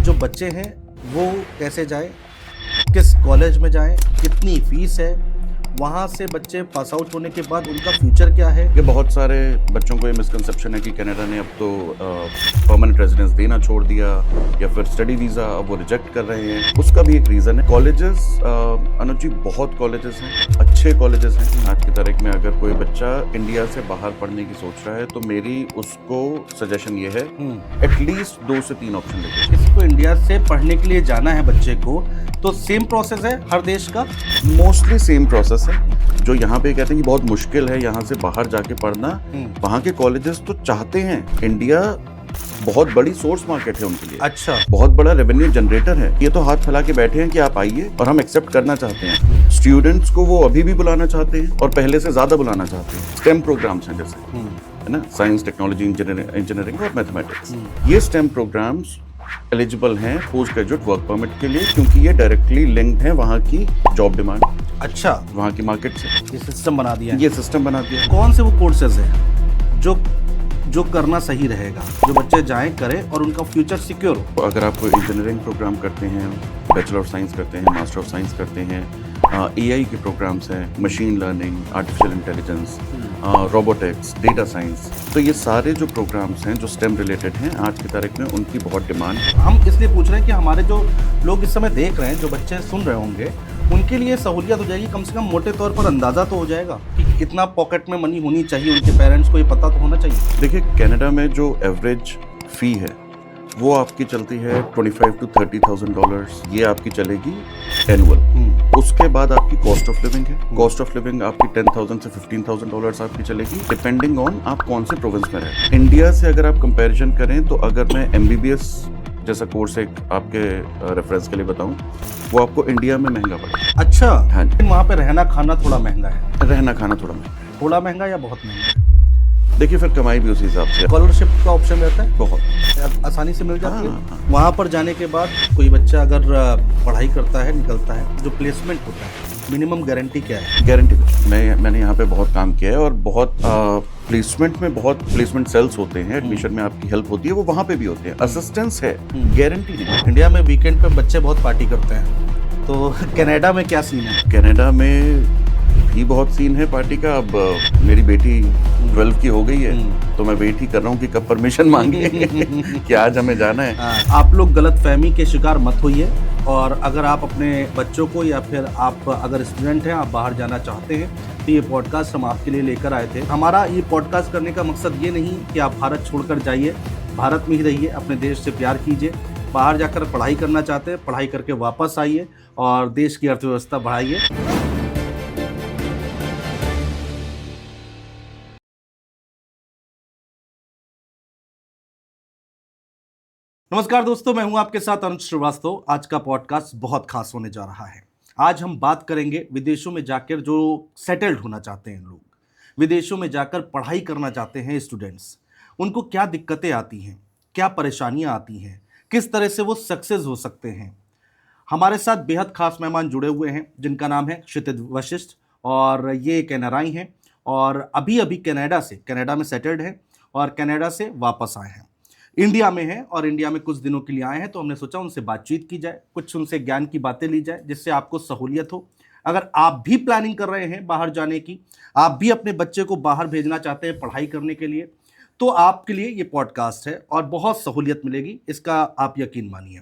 जो बच्चे हैं वो कैसे जाएं, किस कॉलेज में जाएं, कितनी फीस है, वहाँ से बच्चे पास आउट होने के बाद उनका फ्यूचर क्या है। ये बहुत सारे बच्चों को ये मिसकंसेप्शन है कि कनाडा ने अब तो परमानेंट रेजिडेंस देना छोड़ दिया या फिर स्टडी वीज़ा अब वो रिजेक्ट कर रहे हैं। उसका भी एक रीज़न है। कॉलेजेस अनुज जी, बहुत कॉलेजेस हैं, अच्छे कॉलेजेस हैं। आज की तारीख में अगर कोई बच्चा इंडिया से बाहर पढ़ने की सोच रहा है तो मेरी उसको सजेशन ये है एटलीस्ट 2 से 3 ऑप्शन देखो। किसी को इंडिया से पढ़ने के लिए जाना है बच्चे को, तो सेम प्रोसेस है हर देश का। मोस्टली सेम प्रोसेस है। जो यहाँ पे कहते हैं कि बहुत मुश्किल है यहाँ से बाहर जाके पढ़ना, वहाँ के कॉलेजेस तो चाहते हैं। इंडिया बहुत बड़ी सोर्स मार्केट है उनके लिए। अच्छा, बहुत बड़ा रेवेन्यू जनरेटर है। ये तो हाथ फैला के बैठे हैं कि आप आइए और हम एक्सेप्ट करना चाहते हैं। स्टूडेंट्स को वो अभी भी बुलाना चाहते हैं और पहले से ज्यादा बुलाना चाहते हैं। स्टेम प्रोग्राम्स हैं जैसे, है ना, साइंस, टेक्नोलॉजी, इंजीनियरिंग और मैथमेटिक्स। ये स्टेम प्रोग्राम्स एलिजिबल हैं पोस्ट ग्रेजुएट वर्क परमिट के लिए, क्योंकि ये डायरेक्टली लिंक्ड है वहाँ की जॉब डिमांड, अच्छा, वहाँ की मार्केट से। ये सिस्टम बना दिया है। ये सिस्टम बना दिया। कौन से वो कोर्सेज हैं जो करना सही रहेगा, जो बच्चे जाएं करें और उनका फ्यूचर सिक्योर हो। अगर आप इंजीनियरिंग प्रोग्राम करते हैं, बैचलर ऑफ साइंस करते हैं, मास्टर ऑफ साइंस करते हैं, एआई के प्रोग्राम्स हैं, machine learning, artificial intelligence, robotics, data science, तो ये सारे जो प्रोग्राम्स हैं जो स्टेम रिलेटेड हैं, आज की तारीख में उनकी बहुत डिमांड है। हम इसलिए पूछ रहे हैं कि हमारे जो लोग इस समय देख रहे हैं, जो बच्चे सुन रहे होंगे, उनके लिए सहूलियत हो जाएगी। कम से कम मोटे तौर पर अंदाज़ा तो हो जाएगा कि कितना पॉकेट में मनी होनी चाहिए। उनके पेरेंट्स को ये पता तो होना चाहिए। देखिए, कनाडा में जो एवरेज फ़ी है वो आपकी चलती है $25,000 to $30,000। ये आपकी चलेगी एनुअल। उसके बाद आपकी कॉस्ट ऑफ लिविंग है। कॉस्ट ऑफ लिविंग आपकी $10,000 से $15,000 आपकी चलेगी, डिपेंडिंग ऑन आप कौन से प्रोविंस में रहे। इंडिया से अगर आप कंपैरिजन करें तो अगर मैं MBBS जैसा कोर्स एक आपके रेफरेंस के लिए बताऊं, वो आपको इंडिया में महंगा पड़ेगा। अच्छा, हाँ जी। वहाँ पे रहना खाना थोड़ा महंगा है। रहना खाना थोड़ा महंगा। थोड़ा महंगा या बहुत महंगा? देखिए, फिर कमाई भी उसी हिसाब से। स्कॉलरशिप का ऑप्शन रहता है, बहुत आसानी से मिल जाती हाँ, है। वहाँ पर जाने के बाद कोई बच्चा अगर पढ़ाई करता है, निकलता है, जो प्लेसमेंट होता है, मिनिमम गारंटी क्या है? गारंटी मैंने यहाँ पे बहुत काम किया है और बहुत प्लेसमेंट में बहुत प्लेसमेंट सेल्स होते हैं, एडमिशन में आपकी हेल्प होती है, वो वहाँ पे भी होते हैं। असिस्टेंस है, गारंटी नहीं। इंडिया में वीकेंड पे बच्चे बहुत पार्टी करते हैं, तो कनाडा में क्या सीन है? कनाडा में भी बहुत सीन है पार्टी का। अब मेरी बेटी 12 की हो गई है, तो मैं वेट ही कर रहा हूँ कि कब परमिशन मांगे कि आज हमें जाना है। आप लोग गलतफहमी के शिकार मत होइए, और अगर आप अपने बच्चों को या फिर आप अगर स्टूडेंट हैं, आप बाहर जाना चाहते हैं, तो ये पॉडकास्ट हम आपके लिए लेकर आए थे। हमारा ये पॉडकास्ट करने का मकसद ये नहीं कि आप भारत छोड़कर जाइए, भारत में ही रहिए, अपने देश से प्यार कीजिए। बाहर जाकर पढ़ाई करना चाहते हैं, पढ़ाई करके वापस आइए और देश की अर्थव्यवस्था बढ़ाइए। नमस्कार दोस्तों, मैं हूं आपके साथ अनुज श्रीवास्तव। आज का पॉडकास्ट बहुत खास होने जा रहा है। आज हम बात करेंगे विदेशों में जाकर जो सेटल्ड होना चाहते हैं लोग, विदेशों में जाकर पढ़ाई करना चाहते हैं स्टूडेंट्स, उनको क्या दिक्कतें आती हैं, क्या परेशानियां आती हैं, किस तरह से वो सक्सेस हो सकते हैं। हमारे साथ बेहद खास मेहमान जुड़े हुए हैं, जिनका नाम है क्षितिज वशिष्ठ, और ये कनाडाई हैं और अभी अभी कनाडा में सेटल्ड हैं और कनाडा से वापस आए हैं। इंडिया में हैं और इंडिया में कुछ दिनों के लिए आए हैं, तो हमने सोचा उनसे बातचीत की जाए, कुछ उनसे ज्ञान की बातें ली जाए, जिससे आपको सहूलियत हो। अगर आप भी प्लानिंग कर रहे हैं बाहर जाने की, आप भी अपने बच्चे को बाहर भेजना चाहते हैं पढ़ाई करने के लिए, तो आपके लिए ये पॉडकास्ट है और बहुत सहूलियत मिलेगी, इसका आप यकीन मानिए।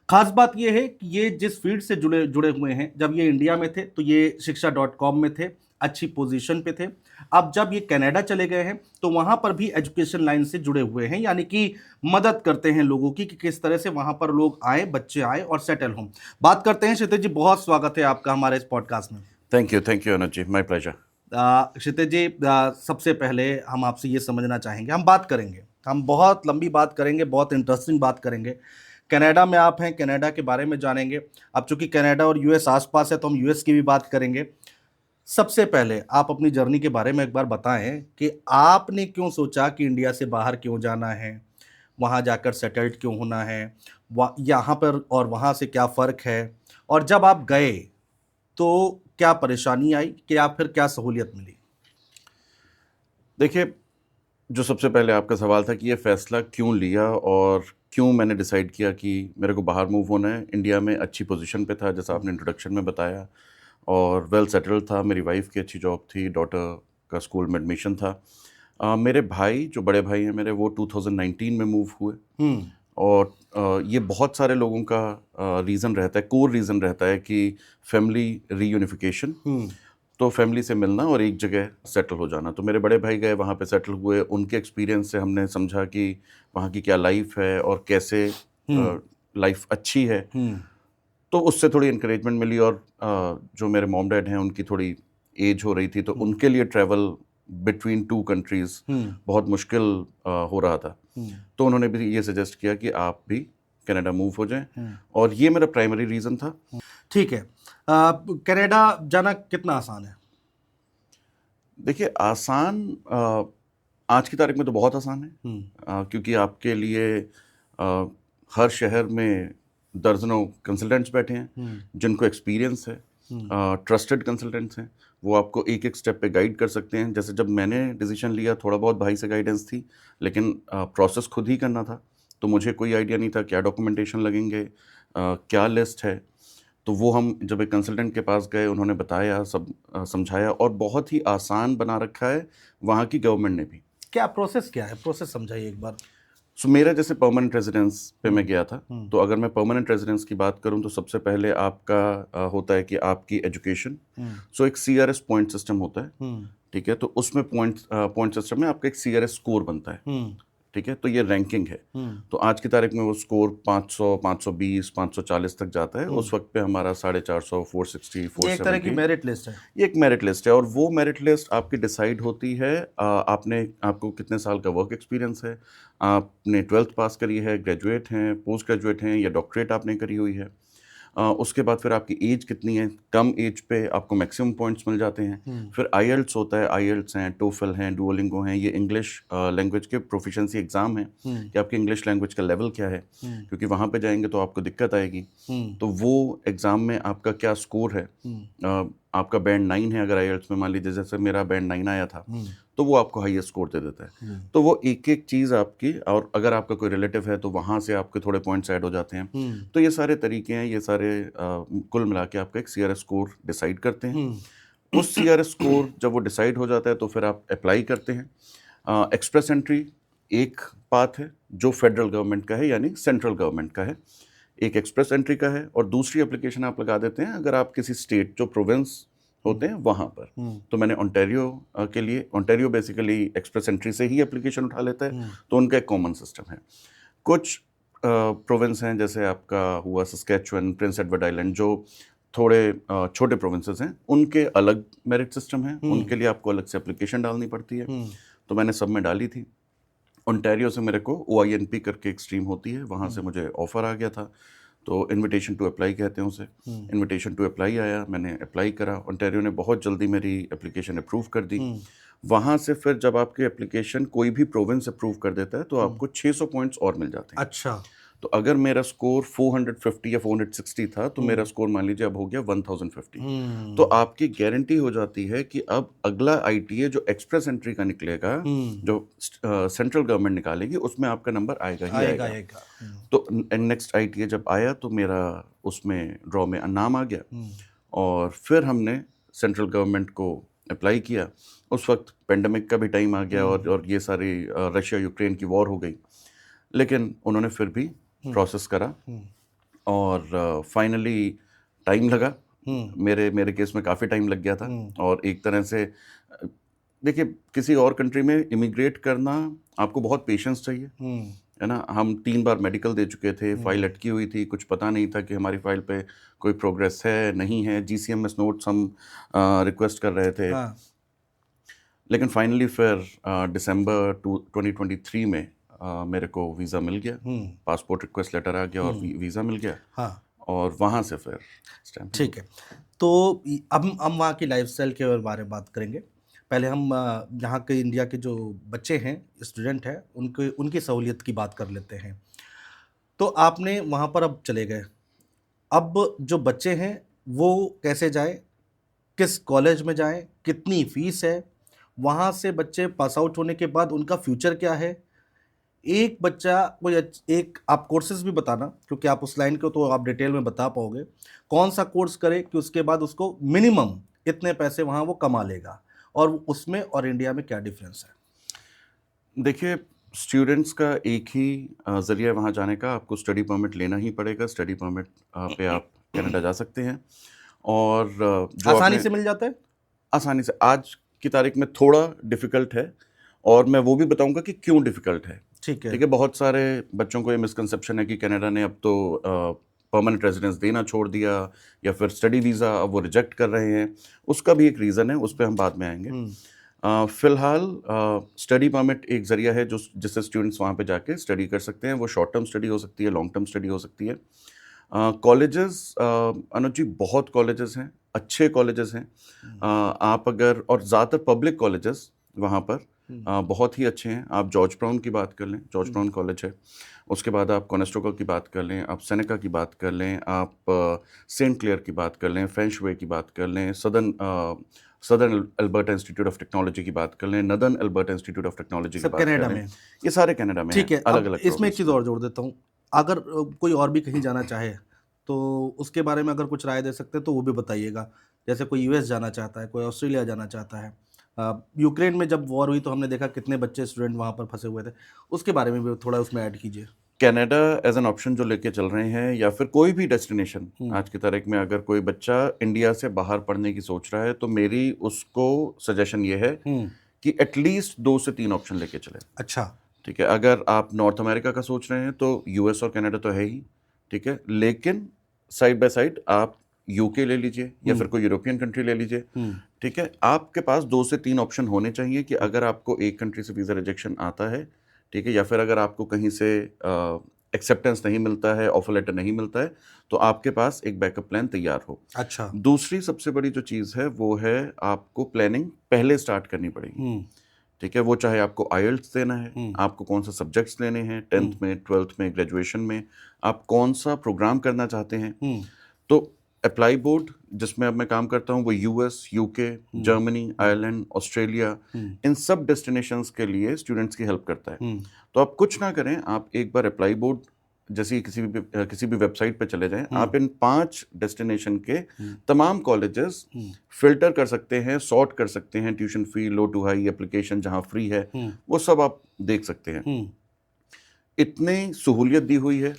खास बात यह है कि ये जिस फील्ड से जुड़े हुए हैं, जब ये इंडिया में थे तो ये शिक्षा.com में थे, अच्छी पोजीशन पे थे। अब जब ये कनाडा चले गए हैं तो वहाँ पर भी एजुकेशन लाइन से जुड़े हुए हैं, यानी कि मदद करते हैं लोगों की कि किस तरह से वहाँ पर लोग आए, बच्चे आए और सेटल हों। बात करते हैं। क्षितिज जी, बहुत स्वागत है आपका हमारे इस पॉडकास्ट में। Thank you Anuj ji, my pleasure. Kshitij ji, सबसे पहले हम आपसे ये समझना चाहेंगे, हम बात करेंगे, हम बहुत लंबी बात करेंगे, बहुत इंटरेस्टिंग बात करेंगे। कनाडा में आप हैं, कनाडा के बारे में जानेंगे। अब चूंकि कनाडा और यूएस आसपास है तो हम यूएस की भी बात करेंगे। सबसे पहले आप अपनी जर्नी के बारे में एक बार बताएं कि आपने क्यों सोचा कि इंडिया से बाहर क्यों जाना है, वहाँ जाकर सेटल्ड क्यों होना है, यहाँ पर और वहाँ से क्या फ़र्क है, और जब आप गए तो क्या परेशानी आई कि या फिर क्या सहूलियत मिली? देखिए, जो सबसे पहले आपका सवाल था कि ये फ़ैसला क्यों लिया और क्यों मैंने डिसाइड किया कि मेरे को बाहर मूव होना है। इंडिया में अच्छी पोजीशन पे था, जैसा आपने इंट्रोडक्शन में बताया, और वेल सेटल्ड था। मेरी वाइफ़ की अच्छी जॉब थी, डॉटर का स्कूल में एडमिशन था। मेरे भाई, जो बड़े भाई हैं मेरे, वो 2019 में मूव हुए। और ये बहुत सारे लोगों का रीज़न रहता है, कोर रीज़न रहता है कि फैमिली रीयूनिफिकेशन, तो फैमिली से मिलना और एक जगह सेटल हो जाना। तो मेरे बड़े भाई गए, वहाँ पे सेटल हुए। उनके एक्सपीरियंस से हमने समझा कि वहाँ की क्या लाइफ है और कैसे लाइफ अच्छी है। तो उससे थोड़ी इंकरेजमेंट मिली। और जो मेरे मॉम डैड हैं, उनकी थोड़ी एज हो रही थी, तो उनके लिए ट्रैवल बिटवीन टू कंट्रीज़ बहुत मुश्किल हो रहा था। तो उन्होंने भी ये सजेस्ट किया कि आप भी कनाडा मूव हो जाएं, और ये मेरा प्राइमरी रीज़न था। ठीक है। कनाडा जाना कितना आसान है? देखिए, आसान आज की तारीख में तो बहुत आसान है, क्योंकि आपके लिए हर शहर में दर्जनों कंसल्टेंट्स बैठे हैं जिनको एक्सपीरियंस है, ट्रस्टेड कंसल्टेंट्स हैं। वो आपको एक एक स्टेप पे गाइड कर सकते हैं। जैसे जब मैंने डिसीजन लिया, थोड़ा बहुत भाई से गाइडेंस थी, लेकिन प्रोसेस खुद ही करना था। तो मुझे कोई आइडिया नहीं था क्या डॉक्यूमेंटेशन लगेंगे, क्या लिस्ट है। तो वो हम जब एक कंसल्टेंट के पास गए, उन्होंने बताया, सब समझाया, और बहुत ही आसान बना रखा है वहाँ की गवर्नमेंट ने भी। क्या प्रोसेस, क्या है प्रोसेस, समझाइए एक बार। सो मेरा जैसे परमानेंट रेजिडेंस पे मैं गया था, तो अगर मैं परमानेंट रेजिडेंस की बात करूं तो सबसे पहले आपका होता है कि आपकी एजुकेशन। सो एक CRS पॉइंट सिस्टम होता है, ठीक है। तो उसमें पॉइंट सिस्टम में आपका एक CRS स्कोर बनता है, ठीक है। तो ये रैंकिंग है। तो आज की तारीख में वो स्कोर 500, 520, 540 तक जाता है। उस वक्त पे हमारा 450, 460, ये एक तरह की 470, मेरिट लिस्ट है। ये एक मेरिट लिस्ट है। और वो मेरिट लिस्ट आपकी डिसाइड होती है, आपको कितने साल का वर्क एक्सपीरियंस है, आपने 12th पास करी है, ग्रेजुएट हैं, पोस्ट ग्रेजुएट हैं, या डॉक्टरेट आपने करी हुई है। उसके बाद फिर आपकी एज कितनी है। कम एज पे आपको मैक्सिमम पॉइंट्स मिल जाते हैं। फिर IELTS होता है, IELTS हैं, टोफल हैं, डुओलिंगो हैं। ये इंग्लिश लैंग्वेज के प्रोफिशिएंसी एग्ज़ाम है कि आपकी इंग्लिश लैंग्वेज का लेवल क्या है, क्योंकि वहाँ पे जाएंगे तो आपको दिक्कत आएगी। तो वो एग्ज़ाम में आपका क्या स्कोर है, आपका बैंड 9 है अगर IELTS में, मान लीजिए जैसे मेरा बैंड 9 आया था, तो वो आपको हाईएस्ट स्कोर दे देता है। तो वो एक एक चीज़ आपकी, और अगर आपका कोई रिलेटिव है तो वहाँ से आपके थोड़े पॉइंट्स ऐड हो जाते हैं। तो ये सारे तरीके हैं, ये सारे कुल मिला के आपका एक CRS स्कोर डिसाइड करते हैं। उस CRS स्कोर जब वो डिसाइड हो जाता है तो फिर आप अप्लाई करते हैं। एक्सप्रेस एंट्री एक पाथ है जो फेडरल गवर्नमेंट का है, यानी सेंट्रल गवर्नमेंट का है। एक एक्सप्रेस एंट्री का है, और दूसरी एप्लीकेशन आप लगा देते हैं अगर आप किसी स्टेट, जो प्रोविंस होते हैं वहाँ पर। तो मैंने ओंटारियो के लिए, ओंटारियो बेसिकली एक्सप्रेस एंट्री से ही एप्लीकेशन उठा लेता है, तो उनका एक कॉमन सिस्टम है। कुछ प्रोविंस हैं, जैसे आपका हुआ सस्कैचुअन, प्रिंस एडवर्ड आइलैंड, जो थोड़े छोटे प्रोविंसेस हैं, उनके अलग मेरिट सिस्टम है। उनके लिए आपको अलग से एप्लीकेशन डालनी पड़ती है। तो मैंने सब में डाली थी। ओंटारियो से मेरे को OINP करके एक स्ट्रीम होती है, वहाँ से मुझे ऑफ़र आ गया था। तो इनविटेशन टू अप्लाई कहते हैं उसे। इनविटेशन टू अप्लाई आया, मैंने अप्लाई करा। ओंटारियो ने बहुत जल्दी मेरी एप्लीकेशन अप्रूव कर दी। वहाँ से फिर जब आपकी एप्लीकेशन कोई भी प्रोविंस अप्रूव कर देता है तो आपको 600 पॉइंट्स और मिल जाते हैं। अच्छा। तो अगर मेरा स्कोर 450 या 460 था, तो मेरा स्कोर मान लीजिए अब हो गया 1050। तो आपकी गारंटी हो जाती है कि अब अगला ITA जो एक्सप्रेस एंट्री का निकलेगा, जो सेंट्रल गवर्नमेंट निकालेगी, उसमें आपका नंबर आएगा ही आएगा। तो नेक्स्ट ITA जब आया तो मेरा उसमें ड्रॉ में नाम आ गया, और फिर हमने सेंट्रल गवर्नमेंट को अप्लाई किया। उस वक्त पेंडेमिक का भी टाइम आ गया, और ये सारी रशिया यूक्रेन की वॉर हो गई, लेकिन उन्होंने फिर भी प्रोसेस करा, और फाइनली टाइम लगा। मेरे केस में काफ़ी टाइम लग गया था। और एक तरह से देखिए, किसी और कंट्री में इमिग्रेट करना आपको बहुत पेशेंस चाहिए, है ना। हम 3 बार मेडिकल दे चुके थे, फाइल अटकी हुई थी, कुछ पता नहीं था कि हमारी फाइल पे कोई प्रोग्रेस है नहीं है। GCMS नोट्स हम रिक्वेस्ट कर रहे थे। लेकिन फाइनली फिर दिसंबर 2023 में मेरे को वीज़ा मिल गया, पासपोर्ट रिक्वेस्ट लेटर आ गया, और वीज़ा मिल गया। और वहाँ से फिर स्टैम्प। ठीक है। तो अब हम वहाँ की लाइफस्टाइल के बारे में बात करेंगे। पहले हम यहाँ के इंडिया के जो बच्चे हैं, स्टूडेंट हैं, उनकी सहूलियत की बात कर लेते हैं। तो आपने वहाँ पर अब चले गए, अब जो बच्चे हैं वो कैसे जाएं, किस कॉलेज में जाएं, कितनी फीस है, वहाँ से बच्चे पास आउट होने के बाद उनका फ्यूचर क्या है, एक बच्चा कोई एक आप कोर्सेज भी बताना, क्योंकि आप उस लाइन को तो आप डिटेल में बता पाओगे, कौन सा कोर्स करे कि उसके बाद उसको मिनिमम इतने पैसे वहाँ वो कमा लेगा, और उसमें और इंडिया में क्या डिफरेंस है। देखिए, स्टूडेंट्स का एक ही ज़रिया वहाँ जाने का, आपको स्टडी परमिट लेना ही पड़ेगा। स्टडी परमिट पे आप कनाडा जा सकते हैं। और जो आसानी आपने से मिल जाता है। आसानी से, आज की तारीख में थोड़ा डिफ़िकल्ट है, और मैं वो भी बताऊंगा कि क्यों डिफ़िकल्ट है। ठीक है। ठीक है, बहुत सारे बच्चों को ये मिसकंसेप्शन है कि कनाडा ने अब तो परमानेंट रेजिडेंस देना छोड़ दिया, या फिर स्टडी वीज़ा अब वो रिजेक्ट कर रहे हैं। उसका भी एक रीज़न है, उस पर हम बाद में आएंगे। फ़िलहाल स्टडी परमिट एक ज़रिया है जो जिससे स्टूडेंट्स वहाँ पे जाके स्टडी कर सकते हैं। वो शॉर्ट टर्म स्टडी हो सकती है, लॉन्ग टर्म स्टडी हो सकती है। कॉलेजेस, अनुज जी, बहुत कॉलेजेस हैं, अच्छे कॉलेजेस हैं। आप अगर, और ज़्यादातर पब्लिक कॉलेजेस वहाँ पर बहुत ही अच्छे हैं। आप जॉर्ज ब्राउन की बात कर लें, जॉर्ज ब्राउन कॉलेज है। उसके बाद आप कॉनेस्टोगा की बात कर लें, आप सेनेका की बात कर लें, आप सेंट क्लेयर की बात कर लें, फ्रेंच वे की बात कर लें, southern Alberta institute of technology की बात कर लें, northern Alberta institute of technology की सब बात कनाडा कर लें। में। ये सारे कनाडा में ठीक हैं, है। अलग अब अलग इसमें एक चीज़ प्रोविंस और जोड़ देता हूँ, अगर कोई और भी कहीं जाना चाहे तो उसके बारे में अगर कुछ राय दे सकते हैं तो वो भी बताइएगा। जैसे कोई यूएस जाना चाहता है, कोई ऑस्ट्रेलिया जाना चाहता है। यूक्रेन में जब वॉर हुई तो हमने देखा कितने बच्चे स्टूडेंट वहाँ पर फंसे हुए थे, उसके बारे में भी थोड़ा उसमें ऐड कीजिए। कनाडा एज एन ऑप्शन जो लेके चल रहे हैं, या फिर कोई भी डेस्टिनेशन आज की तारीख में, अगर कोई बच्चा इंडिया से बाहर पढ़ने की सोच रहा है तो मेरी उसको सजेशन ये है कि एटलीस्ट 2 से 3 ऑप्शन लेके चले। अच्छा। ठीक है, अगर आप नॉर्थ अमेरिका का सोच रहे हैं तो यूएस और कनाडा तो है ही, ठीक है, लेकिन साइड बाय साइड आप यूके ले लीजिए, या फिर कोई यूरोपियन कंट्री ले लीजिए। ठीक है, आपके पास 2 से 3 ऑप्शन होने चाहिए कि अगर आपको एक कंट्री से वीज़ा रिजेक्शन आता है, ठीक है, या फिर अगर आपको कहीं से एक्सेप्टेंस नहीं मिलता है, ऑफर लेटर नहीं मिलता है, तो आपके पास एक बैकअप प्लान तैयार हो। अच्छा। दूसरी सबसे बड़ी जो चीज़ है वो है आपको प्लानिंग पहले स्टार्ट करनी पड़ेगी। ठीक है, वो चाहे आपको आईएलटीएस देना है, आपको कौन सा सब्जेक्ट्स लेने हैं 10th में, 12th में, ग्रेजुएशन में, आप कौन सा प्रोग्राम करना चाहते हैं। तो अप्लाई बोर्ड जिसमें अब मैं काम करता हूँ वो US, UK, Germany, Ireland, Australia, इन सब डेस्टिनेशंस के लिए स्टूडेंट्स की हेल्प करता है। तो आप कुछ ना करें, आप एक बार अप्लाई बोर्ड जैसे किसी भी वेबसाइट पे चले जाएं, आप इन 5 डेस्टिनेशन के तमाम कॉलेजेस फिल्टर कर सकते हैं, सॉर्ट कर सकते हैं, tuition fee, low to high, application जहां फ्री है, वो सब आप देख सकते हैं। इतनी सहूलियत दी हुई है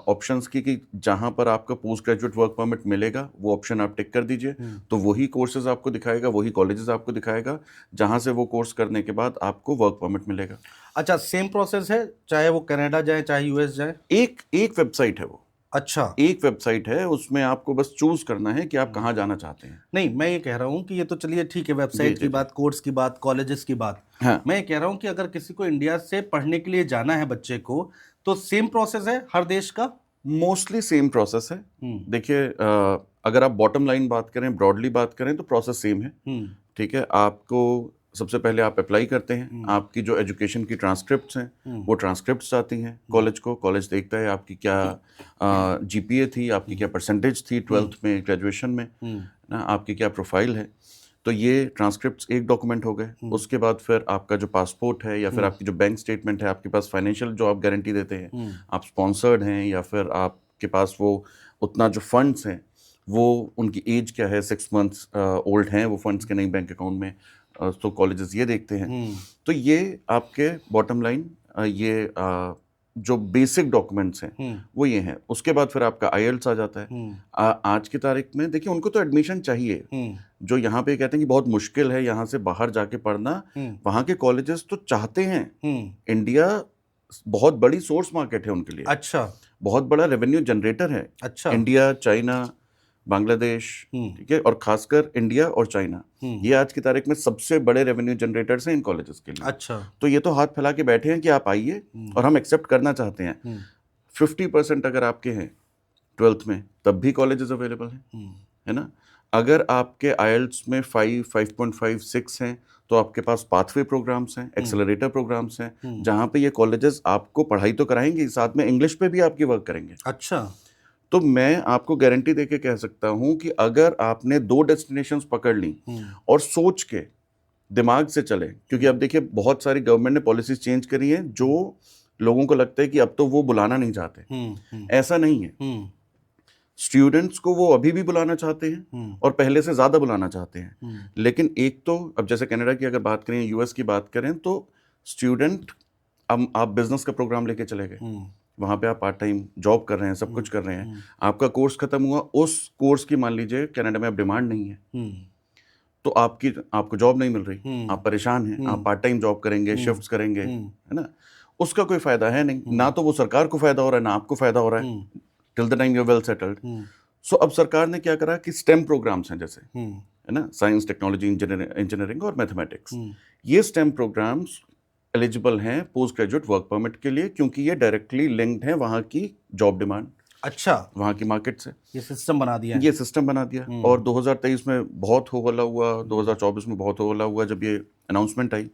ऑप्शंस की कि जहां पर आपका पोस्ट ग्रेजुएट वर्क परमिट मिलेगा वो ऑप्शन आप टिक कर दीजिए, तो वही कोर्सेज आपको दिखाएगा, वही कॉलेजेस आपको दिखाएगा जहां से वो कोर्स करने के बाद आपको वर्क परमिट मिलेगा। अच्छा, सेम प्रोसेस है चाहे वो कनाडा जाए चाहे यूएस जाए? एक वेबसाइट है वो। अच्छा। एक वेबसाइट है, उसमें आपको बस चूज करना है कि आप कहाँ जाना चाहते हैं। नहीं, मैं ये कह रहा हूँ कि ये तो चलिए ठीक है, वेबसाइट की बात, कोर्स की बात, कॉलेजेस की बात। हाँ। मैं ये कह रहा हूँ कि अगर किसी को इंडिया से पढ़ने के लिए जाना है बच्चे को, तो सेम प्रोसेस है हर देश का? मोस्टली सेम प्रोसेस है। देखिए, अगर आप बॉटम लाइन बात करें, ब्रॉडली बात करें, तो प्रोसेस सेम है। ठीक है, आपको सबसे पहले आप अप्लाई करते हैं, आपकी जो एजुकेशन की ट्रांसक्रिप्ट्स हैं वो ट्रांसक्रिप्ट्स आती हैं कॉलेज को, कॉलेज देखता है आपकी क्या जीपीए थी, आपकी क्या परसेंटेज थी 12th में, ग्रेजुएशन में, ना, आपकी क्या प्रोफाइल है। तो ये ट्रांसक्रिप्ट्स एक डॉक्यूमेंट हो गए। उसके बाद फिर आपका जो पासपोर्ट है, या फिर आपकी जो बैंक स्टेटमेंट है, आपके पास फाइनेंशियल जो आप गारंटी देते हैं, आप स्पॉन्सर्ड हैं, या फिर आपके पास वो उतना जो फंड्स हैं, वो उनकी एज क्या है, 6 मंथ्स ओल्ड हैं वो फंड्स के नहीं बैंक अकाउंट में, तो कॉलेजेस ये देखते हैं। तो ये आपके बॉटम लाइन, ये जो बेसिक डॉक्यूमेंट्स हैं वो ये हैं। उसके बाद फिर आपका आईएलटीएस आ जाता है। आज की तारीख में देखिए, उनको तो एडमिशन चाहिए। जो यहाँ पे कहते हैं कि बहुत मुश्किल है यहाँ से बाहर जाके पढ़ना, वहाँ के कॉलेजेस तो चाहते हैं। इंडिया बहुत बड़ी सोर्स मार्केट है उनके लिए। अच्छा। बहुत बड़ा रेवेन्यू जनरेटर है। अच्छा। इंडिया, चाइना, बांग्लादेश, ठीक है, और खासकर इंडिया और चाइना, ये आज की तारीख में सबसे बड़े रेवेन्यू जनरेटर्स हैं इन कॉलेजेस के लिए। अच्छा। तो ये तो हाथ फैला के बैठे हैं कि आप आइए और हम एक्सेप्ट करना चाहते हैं। 50% अगर आपके हैं 12th में, तब भी कॉलेजेस अवेलेबल हैं, है ना। अगर आपके आईएलटीएस में 5.56 हैं, तो आपके पास पाथवे प्रोग्राम्स हैं, एक्सेलरेटर प्रोग्राम्स हैं, जहाँ पे ये कॉलेजेस आपको पढ़ाई तो कराएंगे, साथ में इंग्लिश पे भी आपकी वर्क करेंगे। अच्छा। तो मैं आपको गारंटी देके कह सकता हूं कि अगर आपने 2 डेस्टिनेशंस पकड़ ली और सोच के दिमाग से चले, क्योंकि अब देखिए बहुत सारी गवर्नमेंट ने पॉलिसीज चेंज करी हैं जो लोगों को लगता है कि अब तो वो बुलाना नहीं चाहते। ऐसा नहीं है, स्टूडेंट्स को वो अभी भी बुलाना चाहते हैं और पहले से ज्यादा बुलाना चाहते हैं। लेकिन एक तो अब जैसे कनाडा की अगर बात करें, यूएस की बात करें, तो स्टूडेंट, अब आप बिजनेस का प्रोग्राम लेके चले गए, वहां पे आप पार्ट टाइम जॉब कर रहे हैं, सब कुछ कर रहे हैं, आपका कोर्स खत्म हुआ, उस कोर्स की मान लीजिए कनाडा में अब डिमांड नहीं है, तो आपको जॉब नहीं मिल रही, आप परेशान हैं, आप पार्ट टाइम जॉब करेंगे, शिफ्ट्स करेंगे, है ना, उसका कोई फायदा है नहीं, ना तो वो सरकार को फायदा हो रहा है, ना आपको फायदा हो रहा है, till the time you well settled. So अब सरकार ने क्या करा कि स्टेम प्रोग्राम्स हैं, जैसे है ना, साइंस, टेक्नोलॉजी, इंजीनियरिंग और मैथमेटिक्स, ये स्टेम प्रोग्राम्स एलिजिबल हैं पोस्ट ग्रेजुएट वर्क परमिट के लिए, क्योंकि ये डायरेक्टली लिंक्ड है वहाँ की जॉब डिमांड, अच्छा, वहाँ की मार्केट से। ये सिस्टम बना दिया है। ये सिस्टम बना दिया, और 2023 में बहुत हो हल्ला हुआ, 2024 में बहुत हो हल्ला हुआ जब ये अनाउंसमेंट आई।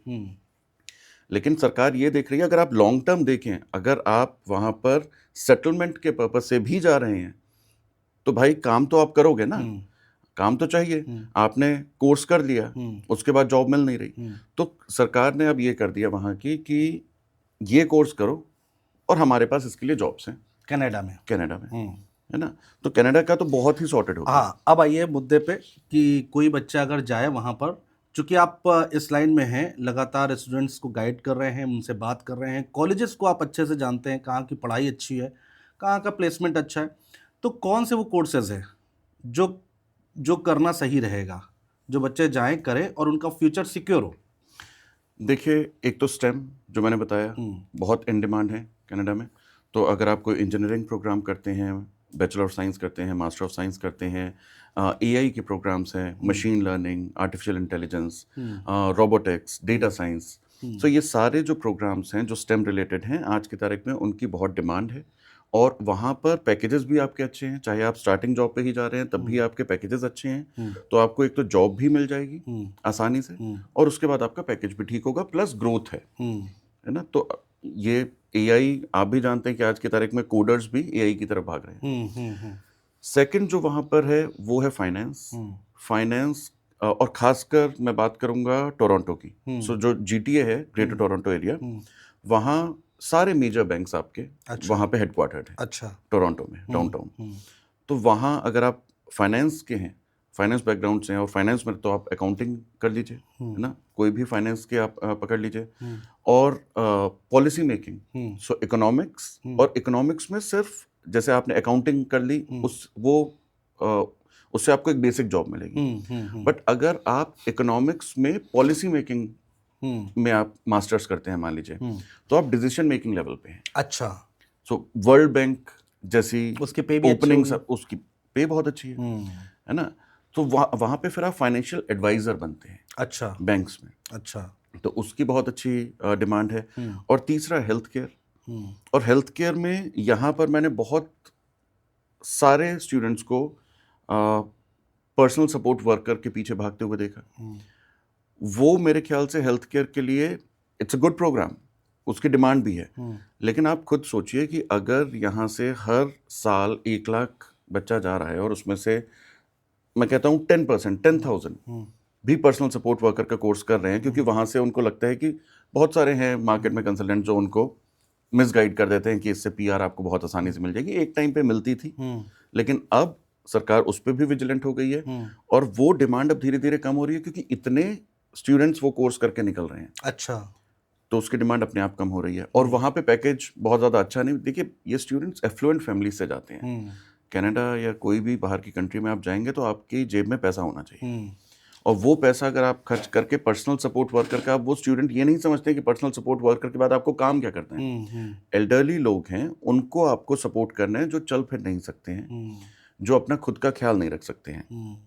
लेकिन सरकार ये देख रही है, अगर आप लॉन्ग टर्म देखें, अगर आप वहाँ पर सेटलमेंट के पर्पज से भी जा रहे हैं, तो भाई काम तो आप करोगे ना, काम तो चाहिए। आपने कोर्स कर लिया, उसके बाद जॉब मिल नहीं रही, तो सरकार ने अब ये कर दिया वहाँ की कि ये कोर्स करो और हमारे पास इसके लिए जॉब्स हैं कनाडा में, है ना। तो कनाडा का तो बहुत ही सॉर्टेड हो गया। हाँ, अब आइए मुद्दे पे कि कोई बच्चा अगर जाए वहाँ पर, चूंकि आप इस लाइन में हैं, लगातार स्टूडेंट्स को गाइड कर रहे हैं, उनसे बात कर रहे हैं, कॉलेजेस को आप अच्छे से जानते हैं, कहाँ की पढ़ाई अच्छी है, कहाँ का प्लेसमेंट अच्छा है, तो कौन से वो कोर्सेज हैं जो जो करना सही रहेगा, जो बच्चे जाएं करें और उनका फ्यूचर सिक्योर हो? देखिए, एक तो स्टेम जो मैंने बताया बहुत इन डिमांड है कनाडा में, तो अगर आप कोई इंजीनियरिंग प्रोग्राम करते हैं, बैचलर ऑफ साइंस करते हैं, मास्टर ऑफ साइंस करते हैं, एआई के प्रोग्राम्स हैं, machine learning, artificial intelligence, robotics, data science, तो ये सारे जो प्रोग्राम्स हैं जो स्टेम रिलेटेड हैं, आज की तारीख में उनकी बहुत डिमांड है, और वहाँ पर पैकेजेस भी आपके अच्छे हैं। चाहे आप स्टार्टिंग जॉब पे ही जा रहे हैं, तब भी आपके पैकेजेस अच्छे हैं, तो आपको एक तो जॉब भी मिल जाएगी आसानी से, और उसके बाद आपका पैकेज भी ठीक होगा, प्लस ग्रोथ है ना। तो ये एआई, आप भी जानते हैं कि आज की तारीख में कोडर्स भी एआई की तरफ भाग रहे हैं। सेकंड जो वहाँ पर है वो है फाइनेंस, और खासकर मैं बात करूँगा टोरंटो की। सो जो जीटीए है, ग्रेटर टोरंटो एरिया, वहाँ सारे मेजर बैंक्स आपके वहाँ पे हेडक्वार्टर्ड है। अच्छा, टोरंटो में डाउनटाउन। तो वहाँ अगर आप फाइनेंस के हैं, फाइनेंस बैकग्राउंड से हैं, और फाइनेंस में तो आप अकाउंटिंग कर लीजिए, है ना, कोई भी फाइनेंस के आप पकड़ लीजिए, और पॉलिसी मेकिंग, सो इकोनॉमिक्स, और इकोनॉमिक्स में सिर्फ जैसे आपने अकाउंटिंग कर ली, उससे आपको एक बेसिक जॉब मिलेगी। बट अगर आप इकोनॉमिक्स में पॉलिसी मेकिंग में आप मास्टर्स करते हैं मान लीजिए, तो आप डिसीजन मेकिंग लेवल पे हैं। अच्छा, सो वर्ल्ड बैंक जैसी उसके पे भी ओपनिंग, उसकी पे बहुत अच्छी है ना, तो वहाँ पे फिर आप फाइनेंशियल एडवाइजर बनते हैं। अच्छा, बैंक्स में। अच्छा, तो उसकी बहुत अच्छी डिमांड है। और तीसरा हेल्थ केयर, और हेल्थ केयर में यहाँ पर मैंने बहुत सारे स्टूडेंट्स को पर्सनल सपोर्ट वर्कर के पीछे भागते हुए देखा। वो मेरे ख्याल से हेल्थ केयर के लिए इट्स अ गुड प्रोग्राम, उसकी डिमांड भी है। लेकिन आप खुद सोचिए कि अगर यहाँ से हर साल 1 लाख बच्चा जा रहा है, और उसमें से मैं कहता हूँ 10%, 10,000 भी पर्सनल सपोर्ट वर्कर का कोर्स कर रहे हैं, क्योंकि वहाँ से उनको लगता है कि बहुत सारे हैं मार्केट में कंसल्टेंट जो उनको मिसगाइड कर देते हैं कि इससे पीआर आपको बहुत आसानी से मिल जाएगी। एक टाइम पे मिलती थी, लेकिन अब सरकार उस पर भी विजिलेंट हो गई है, और वो डिमांड अब धीरे धीरे कम हो रही है, क्योंकि इतने स्टूडेंट्स वो कोर्स करके निकल रहे हैं। अच्छा, तो उसकी डिमांड अपने आप कम हो रही है, और वहाँ पे पैकेज बहुत ज़्यादा अच्छा नहीं। देखिए, ये स्टूडेंट्स एफ्लुएंट फैमिली से जाते हैं। कनाडा या कोई भी बाहर की कंट्री में आप जाएंगे तो आपकी जेब में पैसा होना चाहिए, और वो पैसा अगर आप खर्च करके पर्सनल सपोर्ट वर्कर का, वो स्टूडेंट ये नहीं समझते कि पर्सनल सपोर्ट वर्कर के बाद आपको काम क्या करते हैं। एल्डरली लोग हैं, उनको आपको सपोर्ट करना है, जो चल फिर नहीं सकते हैं, जो अपना खुद का ख्याल नहीं रख सकते हैं।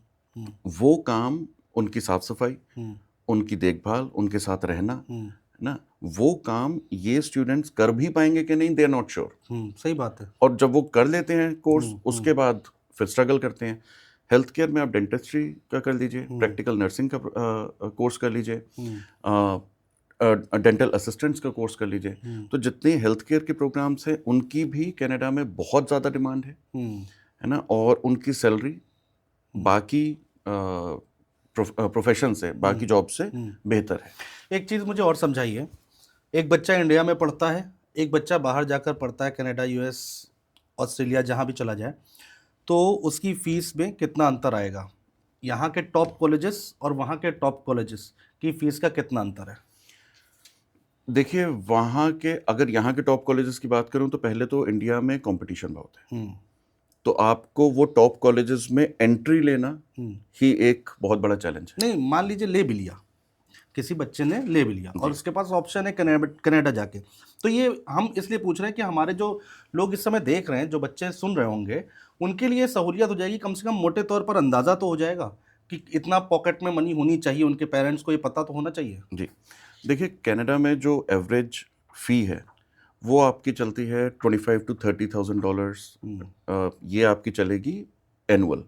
वो काम, उनकी साफ सफाई, उनकी देखभाल, उनके साथ रहना, ना, वो काम ये स्टूडेंट्स कर भी पाएंगे कि नहीं, दे आर नॉट श्योर। सही बात है। और जब वो कर लेते हैं कोर्स, उसके बाद फिर स्ट्रगल करते हैं। हेल्थ केयर में आप डेंटिस्ट्री का कर लीजिए, प्रैक्टिकल नर्सिंग का कोर्स कर लीजिए, डेंटल असिस्टेंट्स का कोर्स कर लीजिए। तो जितने हेल्थ केयर के प्रोग्राम्स हैं, उनकी भी कनाडा में बहुत ज़्यादा डिमांड है ना, और उनकी सैलरी बाकी प्रोफेशन से, बाकी जॉब से बेहतर है। एक चीज़ मुझे और समझाइए, एक बच्चा इंडिया में पढ़ता है, एक बच्चा बाहर जाकर पढ़ता है, कनाडा, यूएस, ऑस्ट्रेलिया, जहाँ भी चला जाए, तो उसकी फीस में कितना अंतर आएगा? यहाँ के टॉप कॉलेजेस और वहाँ के टॉप कॉलेजेस की फीस का कितना अंतर है? देखिए, वहाँ के, अगर यहाँ के टॉप कॉलेजेस की बात करूँ तो पहले तो इंडिया में कंपटीशन बहुत है, तो आपको वो टॉप कॉलेजेस में एंट्री लेना ही एक बहुत बड़ा चैलेंज है। नहीं, मान लीजिए ले भी लिया, किसी बच्चे ने ले भी लिया और उसके पास ऑप्शन है कनाडा जाके, तो ये हम इसलिए पूछ रहे हैं कि हमारे जो लोग इस समय देख रहे हैं, जो बच्चे सुन रहे होंगे, उनके लिए सहूलियत हो जाएगी, कम से कम मोटे तौर पर अंदाज़ा तो हो जाएगा कि इतना पॉकेट में मनी होनी चाहिए, उनके पेरेंट्स को ये पता तो होना चाहिए। जी, देखिए, कनाडा में जो एवरेज फ़ी है वो आपकी चलती है $25,000 to $30,000। ये आपकी चलेगी एनुअल,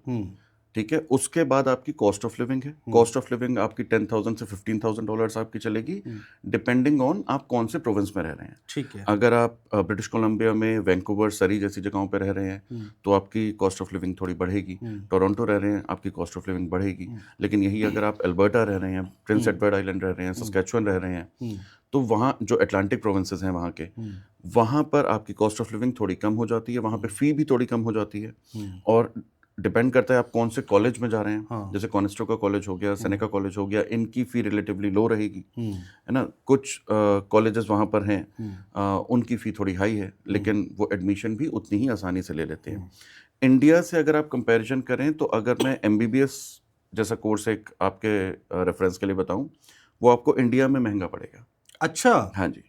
ठीक है। उसके बाद आपकी कॉस्ट ऑफ लिविंग है। कॉस्ट ऑफ लिविंग आपकी $10,000 से $15,000 आपकी चलेगी, डिपेंडिंग ऑन आप कौन से प्रोविंस में रह रहे हैं। ठीक है। अगर आप ब्रिटिश कोलंबिया में वैंकूवर, सरी जैसी जगहों पे रह रहे हैं तो आपकी कॉस्ट ऑफ लिविंग थोड़ी बढ़ेगी। टोरंटो रह रहे हैं, आपकी कॉस्ट ऑफ लिविंग बढ़ेगी। लेकिन यही अगर आप अल्बर्टा रह रहे हैं, प्रिंस एडवर्ड आइलैंड रह रहे हैं, सस्कैचुअन रह रहे हैं, तो वहाँ जो अटलांटिक प्रोविंसेस हैं वहाँ के, वहाँ पर आपकी कॉस्ट ऑफ लिविंग थोड़ी कम हो जाती है, वहाँ पे फ़ी भी थोड़ी कम हो जाती है। और डिपेंड करता है आप कौन से कॉलेज में जा रहे हैं। हाँ। जैसे कॉनेस्टो का कॉलेज हो गया, सेनेका कॉलेज हो गया, इनकी फ़ी रिलेटिवली लो रहेगी, है ना। कुछ कॉलेजेस वहाँ पर हैं, उनकी फ़ी थोड़ी हाई है, लेकिन वो एडमिशन भी उतनी ही आसानी से ले लेते हैं। इंडिया से अगर आप कंपैरिजन करें तो अगर मैं MBBS जैसा कोर्स एक आपके रेफरेंस के लिए बताऊं, वो आपको इंडिया में महंगा पड़ेगा। अच्छा। हाँ जी,